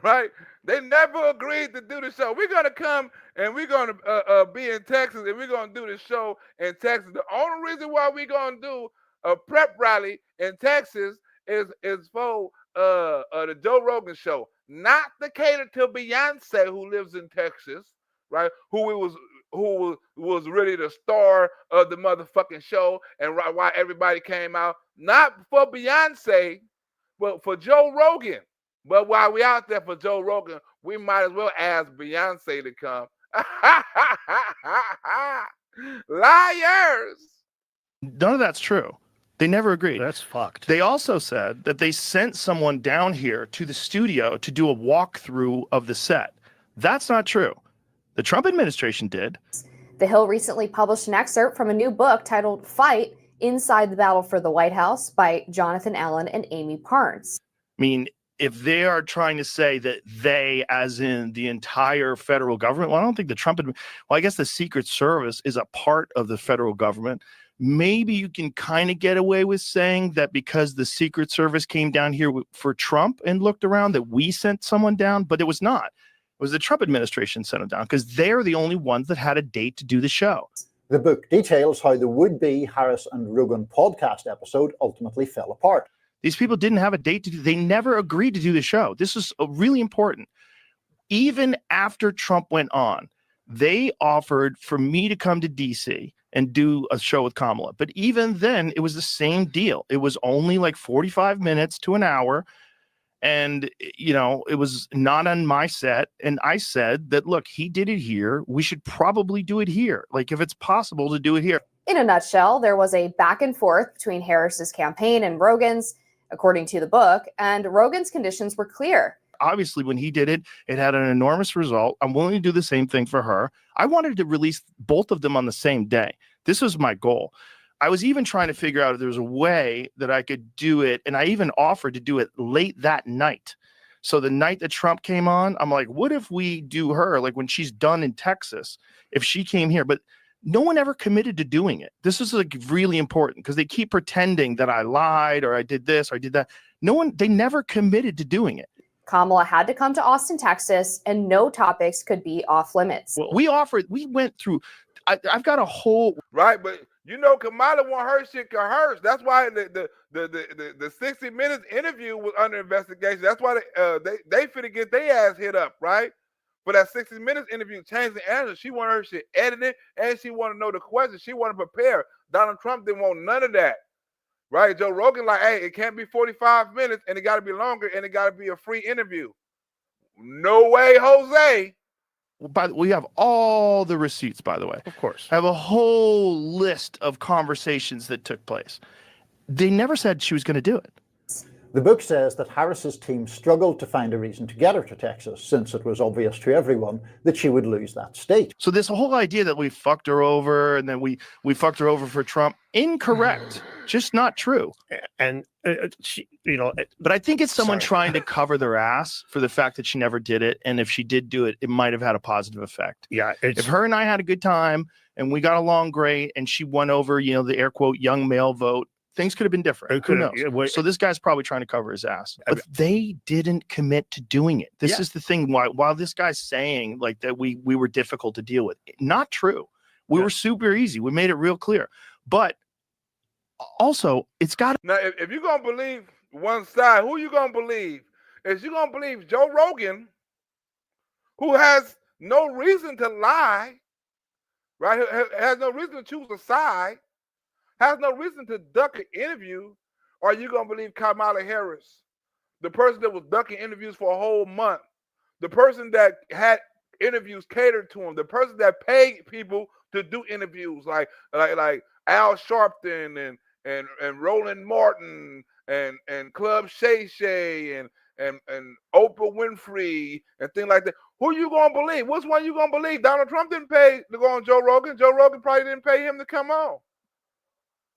Right? They never agreed to do the show. We're going to come and we're going to be in Texas and we're going to do the show in Texas. The only reason why we're going to do a prep rally in Texas is for the Joe Rogan show, not to cater to Beyonce, who lives in Texas, right? Who was really the star of the motherfucking show, and why everybody came out, not for Beyonce, but for Joe Rogan. But while we out there for Joe Rogan, we might as well ask Beyonce to come. Liars. None of that's true. They never agreed. That's fucked. They also said that they sent someone down here to the studio to do a walkthrough of the set. That's not true. The Trump administration did. The Hill recently published an excerpt from a new book titled Fight: Inside the Battle for the White House by Jonathan Allen and Amy Parnes. I mean, if they are trying to say that they, as in the entire federal government, well, I don't think the Trump, well, I guess the Secret Service is a part of the federal government. Maybe you can kind of get away with saying that because the Secret Service came down here for Trump and looked around, that we sent someone down, but it was not. It was the Trump administration sent them down because they're the only ones that had a date to do the show. The book details how the would-be Harris and Rogan podcast episode ultimately fell apart. These people didn't have a date to do. They never agreed to do the show. This is really important. Even after Trump went on, they offered for me to come to DC and do a show with Kamala. But even then, it was the same deal. It was only like 45 minutes to an hour. And, you know, it was not on my set. And I said that, look, he did it here. We should probably do it here. Like, if it's possible to do it here. In a nutshell, there was a back and forth between Harris's campaign and Rogan's, according to the book, and Rogan's conditions were clear. Obviously, when he did it, it had an enormous result. I'm willing to do the same thing for her. I wanted to release both of them on the same day. This was my goal. I was even trying to figure out if there was a way that I could do it. And I even offered to do it late that night. So the night that Trump came on, I'm like, what if we do her like when she's done in Texas, if she came here? But no one ever committed to doing it. This is like really important because they keep pretending that I lied or I did this or I did that. They never committed to doing it. Kamala had to come to Austin, Texas, and no topics could be off limits. Well, we went through, I've got a whole. Right, but you know, Kamala want her shit rehearsed. That's why the 60 Minutes interview was under investigation. That's why they finna get their ass hit up, right? For that 60 Minutes interview, change the answer. She wanted her shit edited, and she wanted to know the questions. She wanted to prepare. Donald Trump didn't want none of that. Right, Joe Rogan like, hey, it can't be 45 minutes and it got to be longer and it got to be a free interview. No way, Jose. We have all the receipts, by the way. Of course. I have a whole list of conversations that took place. They never said she was going to do it. The book says that Harris's team struggled to find a reason to get her to Texas, since it was obvious to everyone that she would lose that state. So this whole idea that we fucked her over and then we fucked her over for Trump, incorrect. Just not true. And she, but I think it's someone trying to cover their ass for the fact that she never did it. And if she did do it, it might have had a positive effect. Yeah. If her and I had a good time and we got along great and she won over, the air quote young male vote, things could have been different. Who knows? So this guy's probably trying to cover his ass. But they didn't commit to doing it. This is the thing. While this guy's saying like that we were difficult to deal with, not true. We were super easy. We made it real clear. But also, it's got to. Now, if you're going to believe one side, who you going to believe? Is you going to believe Joe Rogan, who has no reason to lie, right? Has no reason to choose a side, has no reason to duck an interview, or are you going to believe Kamala Harris, the person that was ducking interviews for a whole month, the person that had interviews catered to him, the person that paid people to do interviews like Al Sharpton and Roland Martin and Club Shay Shay and Oprah Winfrey and things like that. Who you gonna believe? Which one you gonna believe? Donald Trump didn't pay to go on Joe Rogan. Joe Rogan probably didn't pay him to come on.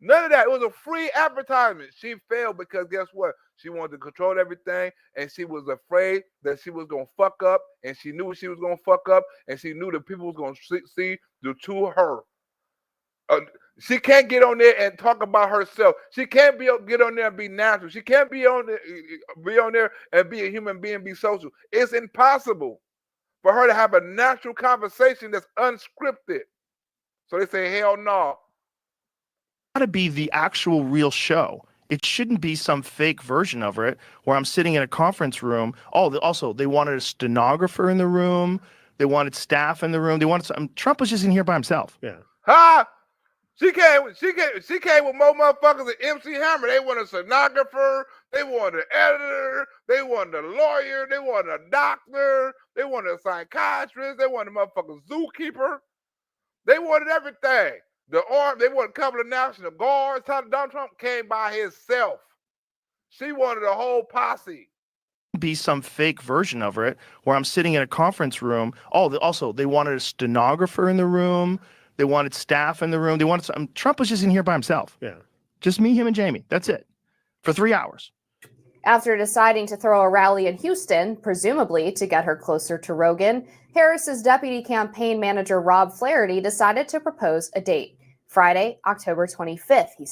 None of that. It was a free advertisement. She failed because guess what? She wanted to control everything, and she was afraid that she was gonna fuck up, and she knew she was gonna fuck up, and she knew that people was gonna see to her. She can't get on there and talk about herself. She can't get on there and be natural. She can't be on there and be a human being, be social. It's impossible for her to have a natural conversation that's unscripted. So they say, hell no. Got to be the actual real show. It shouldn't be some fake version of it where I'm sitting in a conference room. Also, they wanted a stenographer in the room. They wanted staff in the room. They wanted Trump was just in here by himself. Yeah. Ha! She came with more motherfuckers than MC Hammer. They wanted a stenographer, they wanted an editor, they wanted a lawyer, they wanted a doctor, they wanted a psychiatrist, they wanted a motherfucking zookeeper. They wanted everything. They wanted a couple of National Guards. Donald Trump came by himself. She wanted a whole posse. Be some fake version of it where I'm sitting in a conference room. Also, they wanted a stenographer in the room. They wanted staff in the room. They wanted Trump was just in here by himself. Yeah. Just me, him, and Jamie. That's it. For 3 hours. After deciding to throw a rally in Houston, presumably to get her closer to Rogan, Harris's deputy campaign manager Rob Flaherty decided to propose a date. Friday, October 25th. You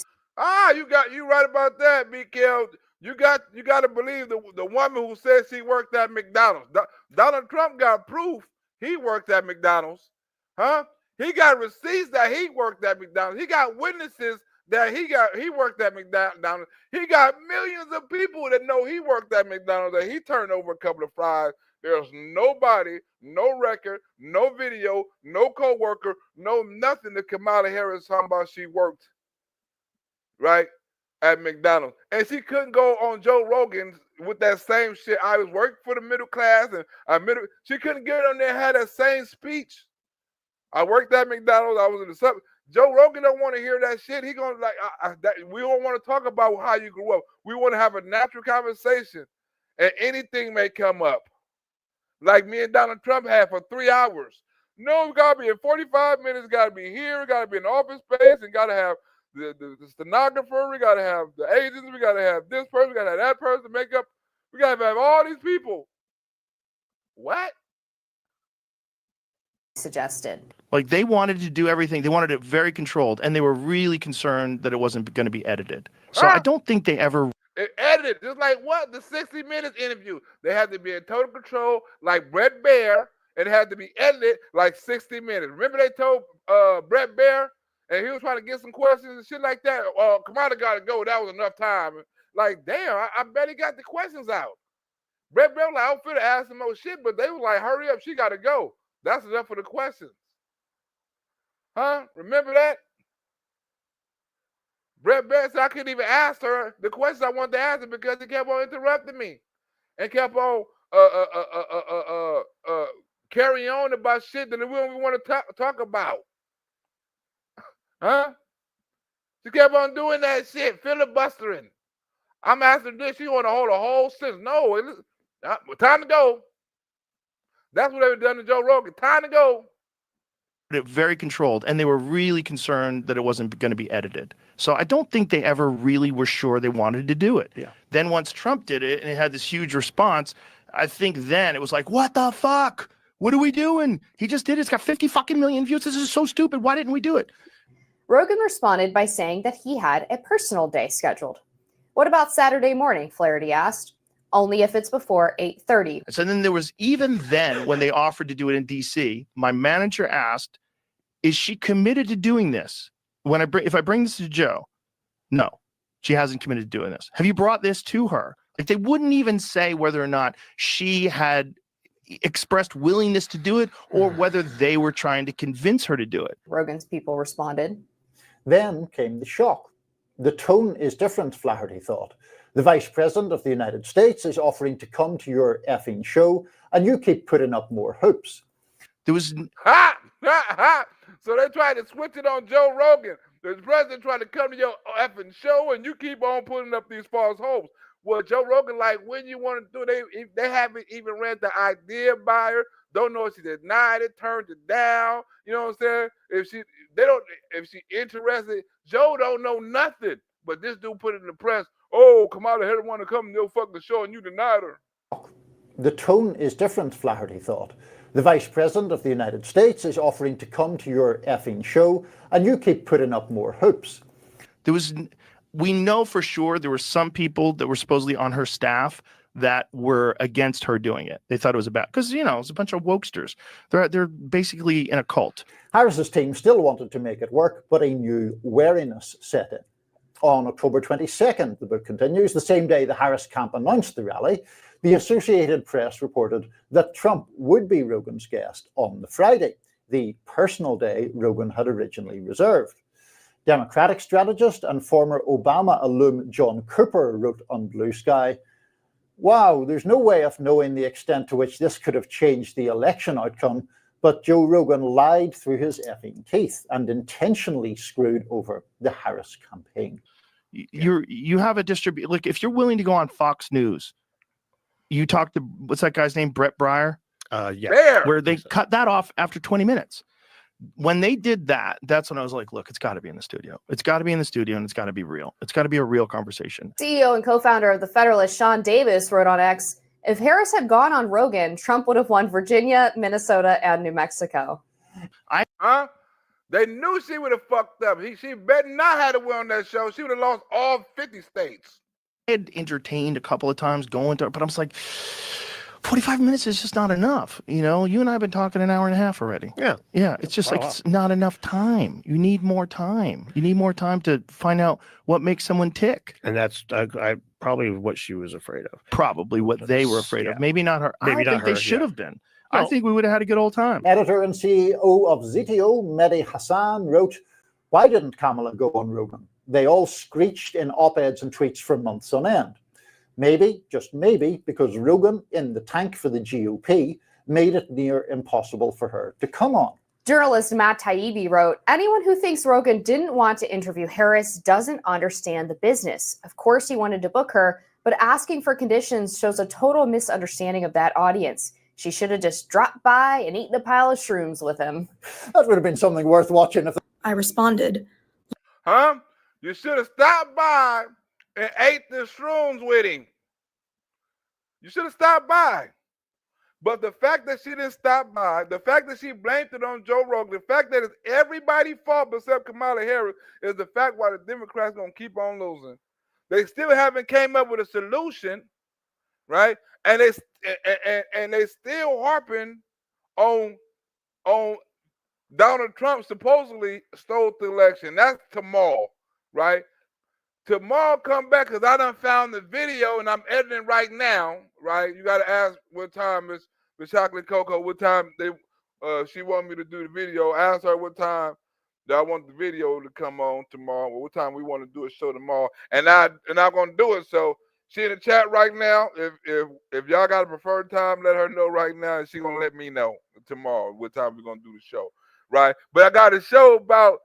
right about that, Mikael. You got to believe the woman who says she worked at McDonald's. Donald Trump got proof he worked at McDonald's. Huh? He got receipts that he worked at McDonald's. He got witnesses that he worked at McDonald's. He got millions of people that know he worked at McDonald's, that he turned over a couple of fries. There's nobody, no record, no video, no co-worker, no nothing that Kamala Harris talking about she worked, right, at McDonald's. And she couldn't go on Joe Rogan with that same shit. I was working for the middle class, and she couldn't get on there and have that same speech. I worked at McDonald's. I was in the sub. Joe Rogan don't want to hear that shit. He gonna we don't want to talk about how you grew up. We want to have a natural conversation, and anything may come up. Like me and Donald Trump had for 3 hours. No, we gotta be in 45 minutes. Gotta be here. We gotta be in the office space, and gotta have the stenographer. We gotta have the agents. We gotta have this person. We gotta have that person. Makeup. We gotta have all these people. What? Suggested. Like they wanted to do everything. They wanted it very controlled, and they were really concerned that it wasn't going to be edited. So I don't think they ever edited. Just like what? The 60 Minutes interview. They had to be in total control like Bret Baier, and it had to be edited like 60 Minutes. Remember they told Bret Baier, and he was trying to get some questions and shit like that. Kamala got to go. That was enough time. Like, damn, I bet he got the questions out. Bret Baier was like, I was finna ask some more shit, but they were like, hurry up, she got to go. That's enough for the questions. Huh? Remember that? Bret Baier said I couldn't even ask her the questions I wanted to ask her because he kept on interrupting me and kept on carrying on about shit that we don't even want to talk about. Huh? She kept on doing that shit, filibustering. I'm asking this. She want to hold a whole sentence. No, time to go. That's what they've done to Joe Rogan. Time to go. It very controlled, and they were really concerned that it wasn't going to be edited. So I don't think they ever really were sure they wanted to do it. Yeah. Then once Trump did it and it had this huge response, I think then it was like, what the fuck? What are we doing? He just did it. It's got 50 fucking million views. This is so stupid. Why didn't we do it? Rogan responded by saying that he had a personal day scheduled. What about Saturday morning? Flaherty asked. Only if it's before 8:30. So then there was, even then, when they offered to do it in DC, my manager asked, is she committed to doing this? If I bring this to Joe, no, she hasn't committed to doing this. Have you brought this to her? Like, they wouldn't even say whether or not she had expressed willingness to do it or whether they were trying to convince her to do it. Rogan's people responded. Then came the shock. The tone is different, Flaherty thought. The Vice President of the United States is offering to come to your effing show, and you keep putting up more hoops. There was... Ha! Ha! Ha! So they tried to switch it on Joe Rogan. The president tried to come to your effing show, and you keep on putting up these false hopes. Well, Joe Rogan, like, when you want to do it, they haven't even read the idea by her. Don't know if she denied it, turned it down. You know what I'm saying? If she interested, Joe don't know nothing. But this dude put it in the press. Oh, Kamala Harris want to come to your fucking show, and you denied her. The tone is different, Flaherty thought. The Vice President of the United States is offering to come to your effing show, and you keep putting up more hoops. We know for sure there were some people that were supposedly on her staff that were against her doing it. They thought it was a bad, because, you know, it's a bunch of wokesters. They're basically in a cult. Harris's team still wanted to make it work, but a new wariness set in. On October 22nd, the book continues, the same day the Harris camp announced the rally, the Associated Press reported that Trump would be Rogan's guest on the Friday, the personal day Rogan had originally reserved. Democratic strategist and former Obama alum John Cooper wrote on Blue Sky, wow, there's no way of knowing the extent to which this could have changed the election outcome, but Joe Rogan lied through his effing teeth and intentionally screwed over the Harris campaign. You have a distribution. Like, if you're willing to go on Fox News, you talk to, what's that guy's name? Brett Breyer? Yeah. Where they cut that off after 20 minutes. When they did that, that's when I was like, look, it's got to be in the studio. It's got to be in the studio, and it's got to be real. It's got to be a real conversation. CEO and co-founder of the Federalist, Sean Davis, wrote on X, if Harris had gone on Rogan, Trump would have won Virginia, Minnesota, and New Mexico. They knew she would have fucked up. She better not have to win on that show. She would have lost all 50 states. I had entertained a couple of times going to it, but I was like, 45 minutes is just not enough. You know, you and I have been talking an hour and a half already. Yeah. Yeah. It's just like, it's not enough time. You need more time. You need more time to find out what makes someone tick. And that's I probably what she was afraid of. Probably what they were afraid of. Maybe not her. Maybe I don't not think her, they should yeah. have been. I think we would have had a good old time. Editor and CEO of ZTO, Mehdi Hassan, wrote, why didn't Kamala go on Rogan? They all screeched in op-eds and tweets for months on end. Maybe, just maybe, because Rogan, in the tank for the GOP, made it near impossible for her to come on. Journalist Matt Taibbi wrote, anyone who thinks Rogan didn't want to interview Harris doesn't understand the business. Of course he wanted to book her, but asking for conditions shows a total misunderstanding of that audience. She should have just dropped by and eaten a pile of shrooms with him. That would have been something worth watching. I responded, You should have stopped by and ate the shrooms with him. You should have stopped by. But the fact that she didn't stop by, the fact that she blamed it on Joe Rogan, the fact that it's everybody's fault except Kamala Harris is the fact why the Democrats going to keep on losing. They still haven't came up with a solution, right? And they still harping on Donald Trump supposedly stole the election. That's tomorrow, right? Tomorrow come back because I done found the video and I'm editing right now, right? You got to ask what time Miss Chocolate Cocoa, what time she want me to do the video. Ask her what time that I want the video to come on tomorrow, or what time we want to do a show tomorrow. And I'm going to do it. So she in the chat right now. If y'all got a preferred time, let her know right now, and she going to let me know tomorrow what time we're going to do the show, right? But I got a show about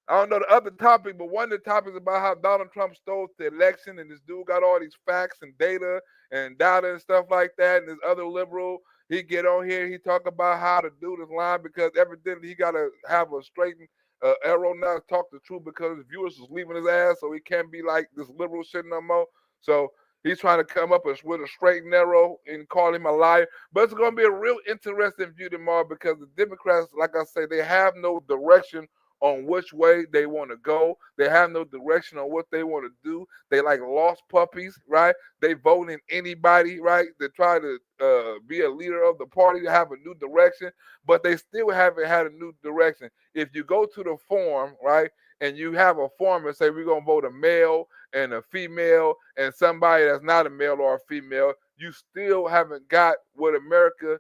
I don't know the other topic, but one of the topics about how Donald Trump stole the election, and this dude got all these facts and data and data and stuff like that, and this other liberal, he get on here, he talk about how to do this line because evidently he got to have a straight arrow now to talk the truth because his viewers is leaving his ass, so he can't be like this liberal shit no more. So he's trying to come up with a straight and narrow and call him a liar. But it's going to be a real interesting view tomorrow because the Democrats, like I say, they have no direction on which way they want to go. They have no direction on what they want to do. They like lost puppies, right? They vote in anybody, right? They try to be a leader of the party to have a new direction, but they still haven't had a new direction. If you go to the form, right, and you have a form and say we're going to vote a male and a female and somebody that's not a male or a female, you still haven't got what America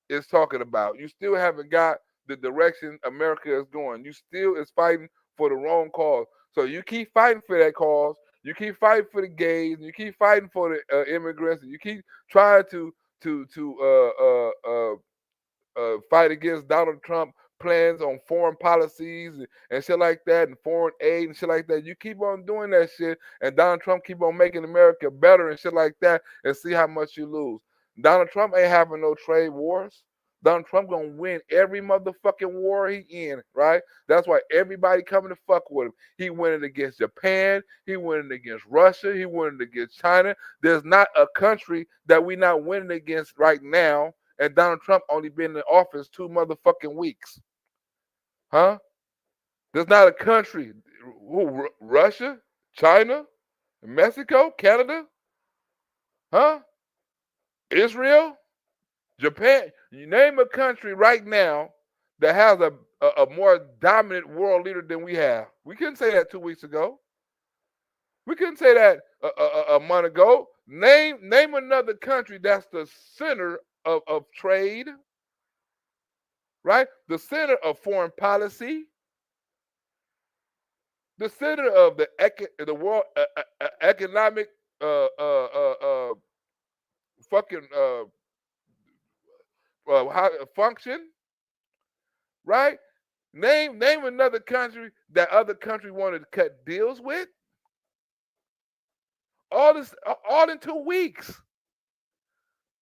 is talking about. You still haven't got the direction America is going. You still is fighting for the wrong cause. So you keep fighting for that cause. You keep fighting for the gays. And you keep fighting for the immigrants. And you keep trying to fight against Donald Trump plans on foreign policies and shit like that, and foreign aid and shit like that. You keep on doing that shit, and Donald Trump keep on making America better and shit like that, and see how much you lose. Donald Trump ain't having no trade wars. Donald Trump gonna win every motherfucking war he in, right? That's why everybody coming to fuck with him. He winning against Japan. He winning against Russia. He winning against China. There's not a country that we not winning against right now, and Donald Trump only been in office 2 motherfucking weeks. Huh? There's not a country. Russia, China, Mexico, Canada, huh? Israel, Japan. You name a country right now that has a more dominant world leader than we have. We couldn't say that 2 weeks ago. We couldn't say that a month ago. Name another country that's the center of trade, right? The center of foreign policy, the center of the world economic fucking function, right? Name another country that other country wanted to cut deals with. All in 2 weeks.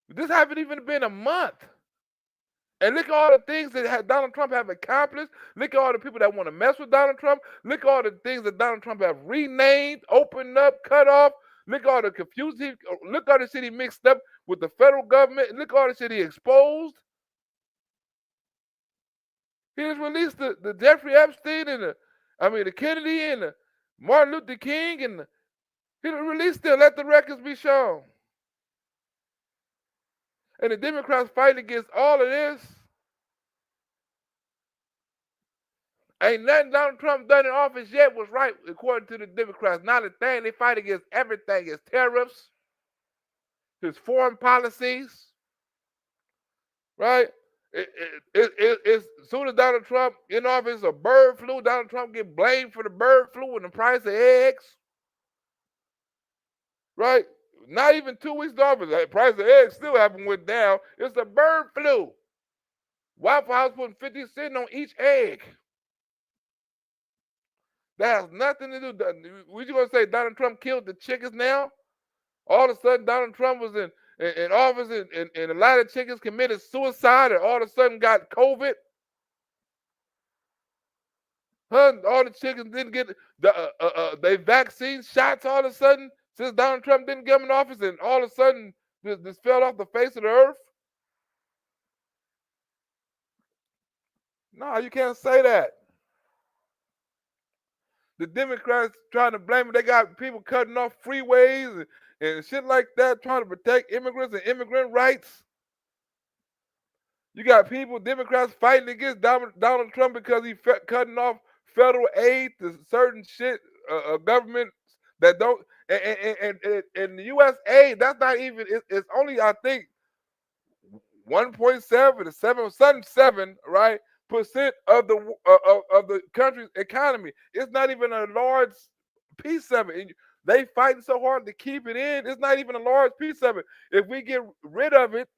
This haven't even been a month. And look at all the things that Donald Trump have accomplished. Look at all the people that want to mess with Donald Trump. Look at all the things that Donald Trump have renamed, opened up, cut off. Look at all the confusion. Look at all the shit he mixed up with the federal government. Look at all the shit he exposed. He just released the Jeffrey Epstein and the Kennedy and the Martin Luther King, and he released them. Let the records be shown. And the Democrats fighting against all of this. Ain't nothing Donald Trump done in office yet was right, according to the Democrats. Not a thing. They fight against everything. His tariffs, his foreign policies, right? As soon as Donald Trump in office, a bird flu, Donald Trump get blamed for the bird flu and the price of eggs, right? Not even 2 weeks in office, the price of eggs still haven't went down. It's a bird flu. Waffle House putting 50 cents on each egg. That has nothing to do. We just gonna say Donald Trump killed the chickens now? All of a sudden, Donald Trump was in office, and a lot of chickens committed suicide, and all of a sudden got COVID. All the chickens didn't get their vaccine shots all of a sudden since Donald Trump didn't get in office, and all of a sudden this fell off the face of the earth. No, you can't say that. The Democrats trying to blame it. They got people cutting off freeways and shit like that, trying to protect immigrants and immigrant rights. You got people, Democrats, fighting against Donald Trump because he's cutting off federal aid to certain shit, governments that don't, and the U.S. aid, that's not even, it's only, I think, 1.7 to 7, right, percent of the country's economy. It's not even a large piece of it. And they fighting so hard to keep it in. It's not even a large piece of it. If we get rid of it,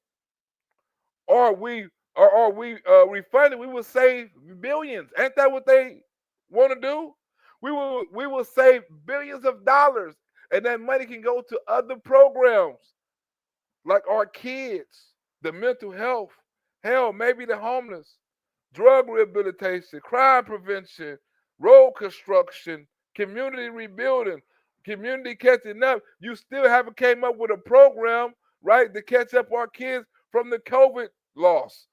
or we refund it, we will save billions. Ain't that what they want to do? We will save billions of dollars, and that money can go to other programs like our kids, the mental health, hell, maybe the homeless, drug rehabilitation, crime prevention, road construction, community rebuilding, community catching up. You still haven't came up with a program, right, to catch up our kids from the COVID loss.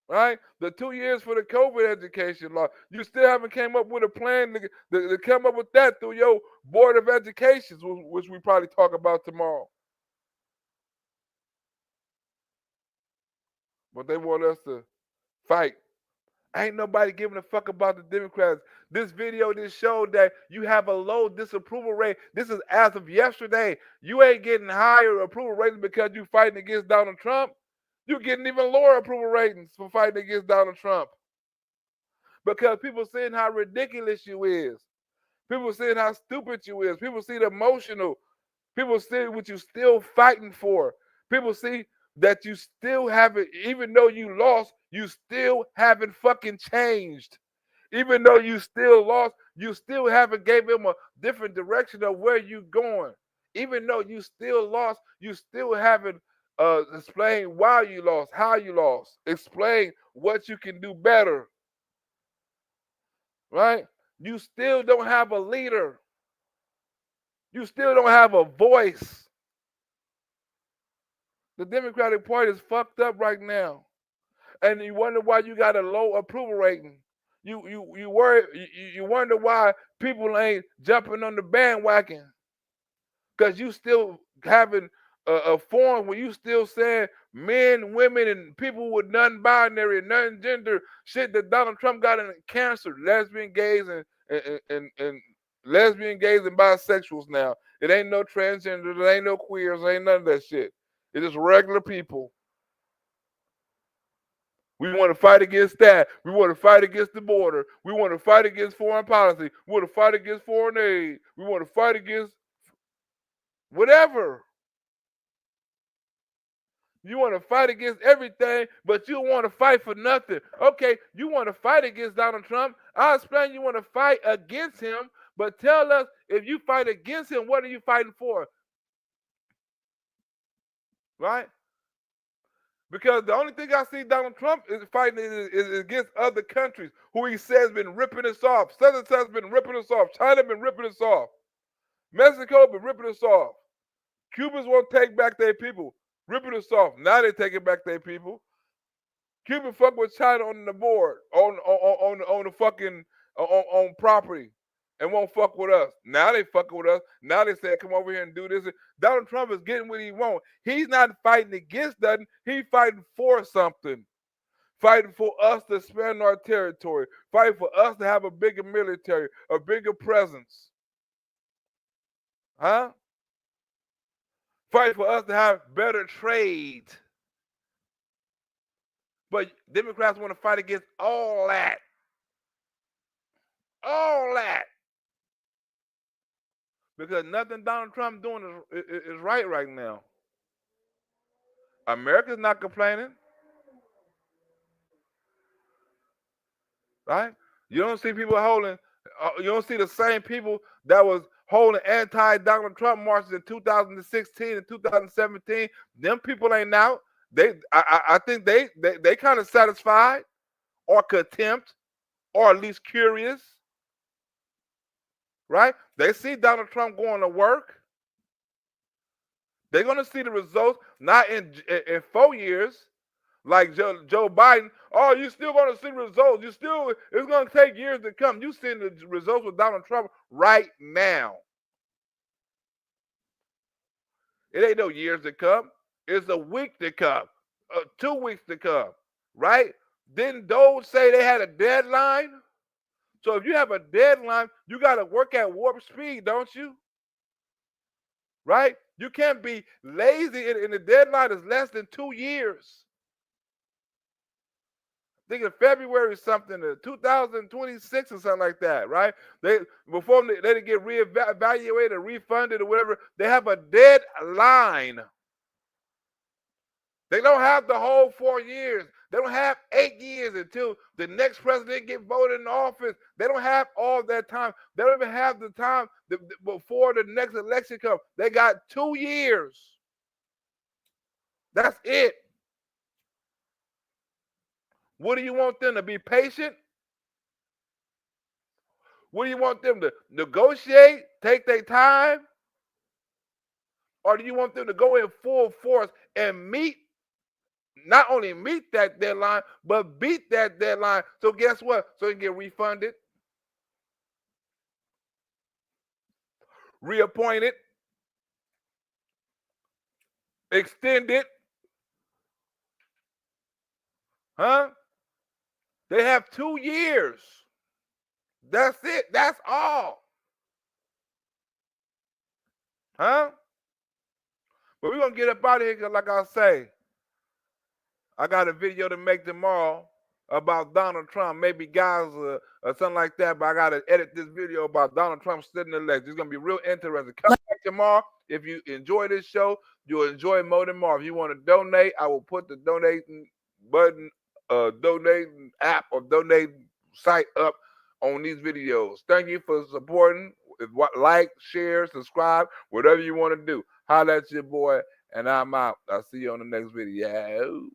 Right? The 2 years for the COVID education law. You still haven't came up with a plan to come up with that through your Board of Education, which we probably talk about tomorrow. But they want us to fight. Ain't nobody giving a fuck about the Democrats. This video just showed that you have a low disapproval rate. This is as of yesterday. You ain't getting higher approval ratings because you fighting against Donald Trump. You're getting even lower approval ratings for fighting against Donald Trump. Because people seeing how ridiculous you is. People seeing how stupid you is. People see the emotional. People see what you still fighting for. People see that you still haven't, even though you lost, you still haven't fucking changed. Even though you still lost, you still haven't gave him a different direction of where you going. Even though you still lost, you still haven't explained why you lost, how you lost. Explain what you can do better. Right? You still don't have a leader. You still don't have a voice. The Democratic Party is fucked up right now. And you wonder why you got a low approval rating. You worry, you wonder why people ain't jumping on the bandwagon. Because you still having a form where you still saying men, women, and people with non-binary, non-gender shit that Donald Trump got in cancer, lesbian, gays, and lesbian, gays, and bisexuals now. It ain't no transgender, there ain't no queers, there ain't none of that shit. It's just regular people. We want to fight against that. We want to fight against the border. We want to fight against foreign policy. We want to fight against foreign aid. We want to fight against whatever. You want to fight against everything, but you want to fight for nothing. Okay, you want to fight against Donald Trump. I'll explain you want to fight against him, but tell us if you fight against him, what are you fighting for? Right? Because the only thing I see Donald Trump is fighting is against other countries who he says been ripping us off. Southern has been ripping us off. China been ripping us off. Mexico been ripping us off. Cubans won't take back their people. Ripping us off. Now they taking back their people. Cuba fuck with China on the board, on the fucking on property, and won't fuck with us. Now they fucking with us. Now they say come over here and do this. Donald Trump is getting what he wants. He's not fighting against nothing. He's fighting for something. Fighting for us to expand our territory. Fighting for us to have a bigger military, a bigger presence. Huh? Fight for us to have better trade. But Democrats want to fight against all that. All that. Because nothing Donald Trump doing is right now. America's not complaining. Right? You don't see people holding, you don't see the same people that was holding anti-Donald Trump marches in 2016 and 2017. Them people ain't out. I think they kind of satisfied or contempt or at least curious. Right? They see Donald Trump going to work. They're going to see the results, not in 4 years, like Joe Biden. Oh, you're still going to see results. It's going to take years to come. You're seeing the results with Donald Trump right now. It ain't no years to come. It's a week to come, 2 weeks to come, right? Didn't DOGE say they had a deadline? So if you have a deadline, you got to work at warp speed, don't you? Right? You can't be lazy, and the deadline is less than 2 years. I think in February something, 2026 or something like that, right? Before they get reevaluated or refunded or whatever, they have a deadline. They don't have the whole 4 years. They don't have 8 years until the next president get voted in office. They don't have all that time. They don't even have the time before the next election comes. They got 2 years. That's it. What do you want them to be patient? What do you want them to negotiate, take their time? Or do you want them to go in full force and not only meet that deadline, but beat that deadline? So guess what? So they can get refunded, reappointed, extended. Huh? They have 2 years. That's it. That's all. Huh? But we're going to get up out of here because, like I say, I got a video to make tomorrow about Donald Trump, maybe guys or something like that, but I got to edit this video about Donald Trump sitting elected. It's going to be real interesting. Come back tomorrow. If you enjoy this show, you'll enjoy more than more. If you want to donate, I will put the donating button, donating app or donating site up on these videos. Thank you for supporting. Like, share, subscribe, whatever you want to do. Holla at your boy, and I'm out. I'll see you on the next video.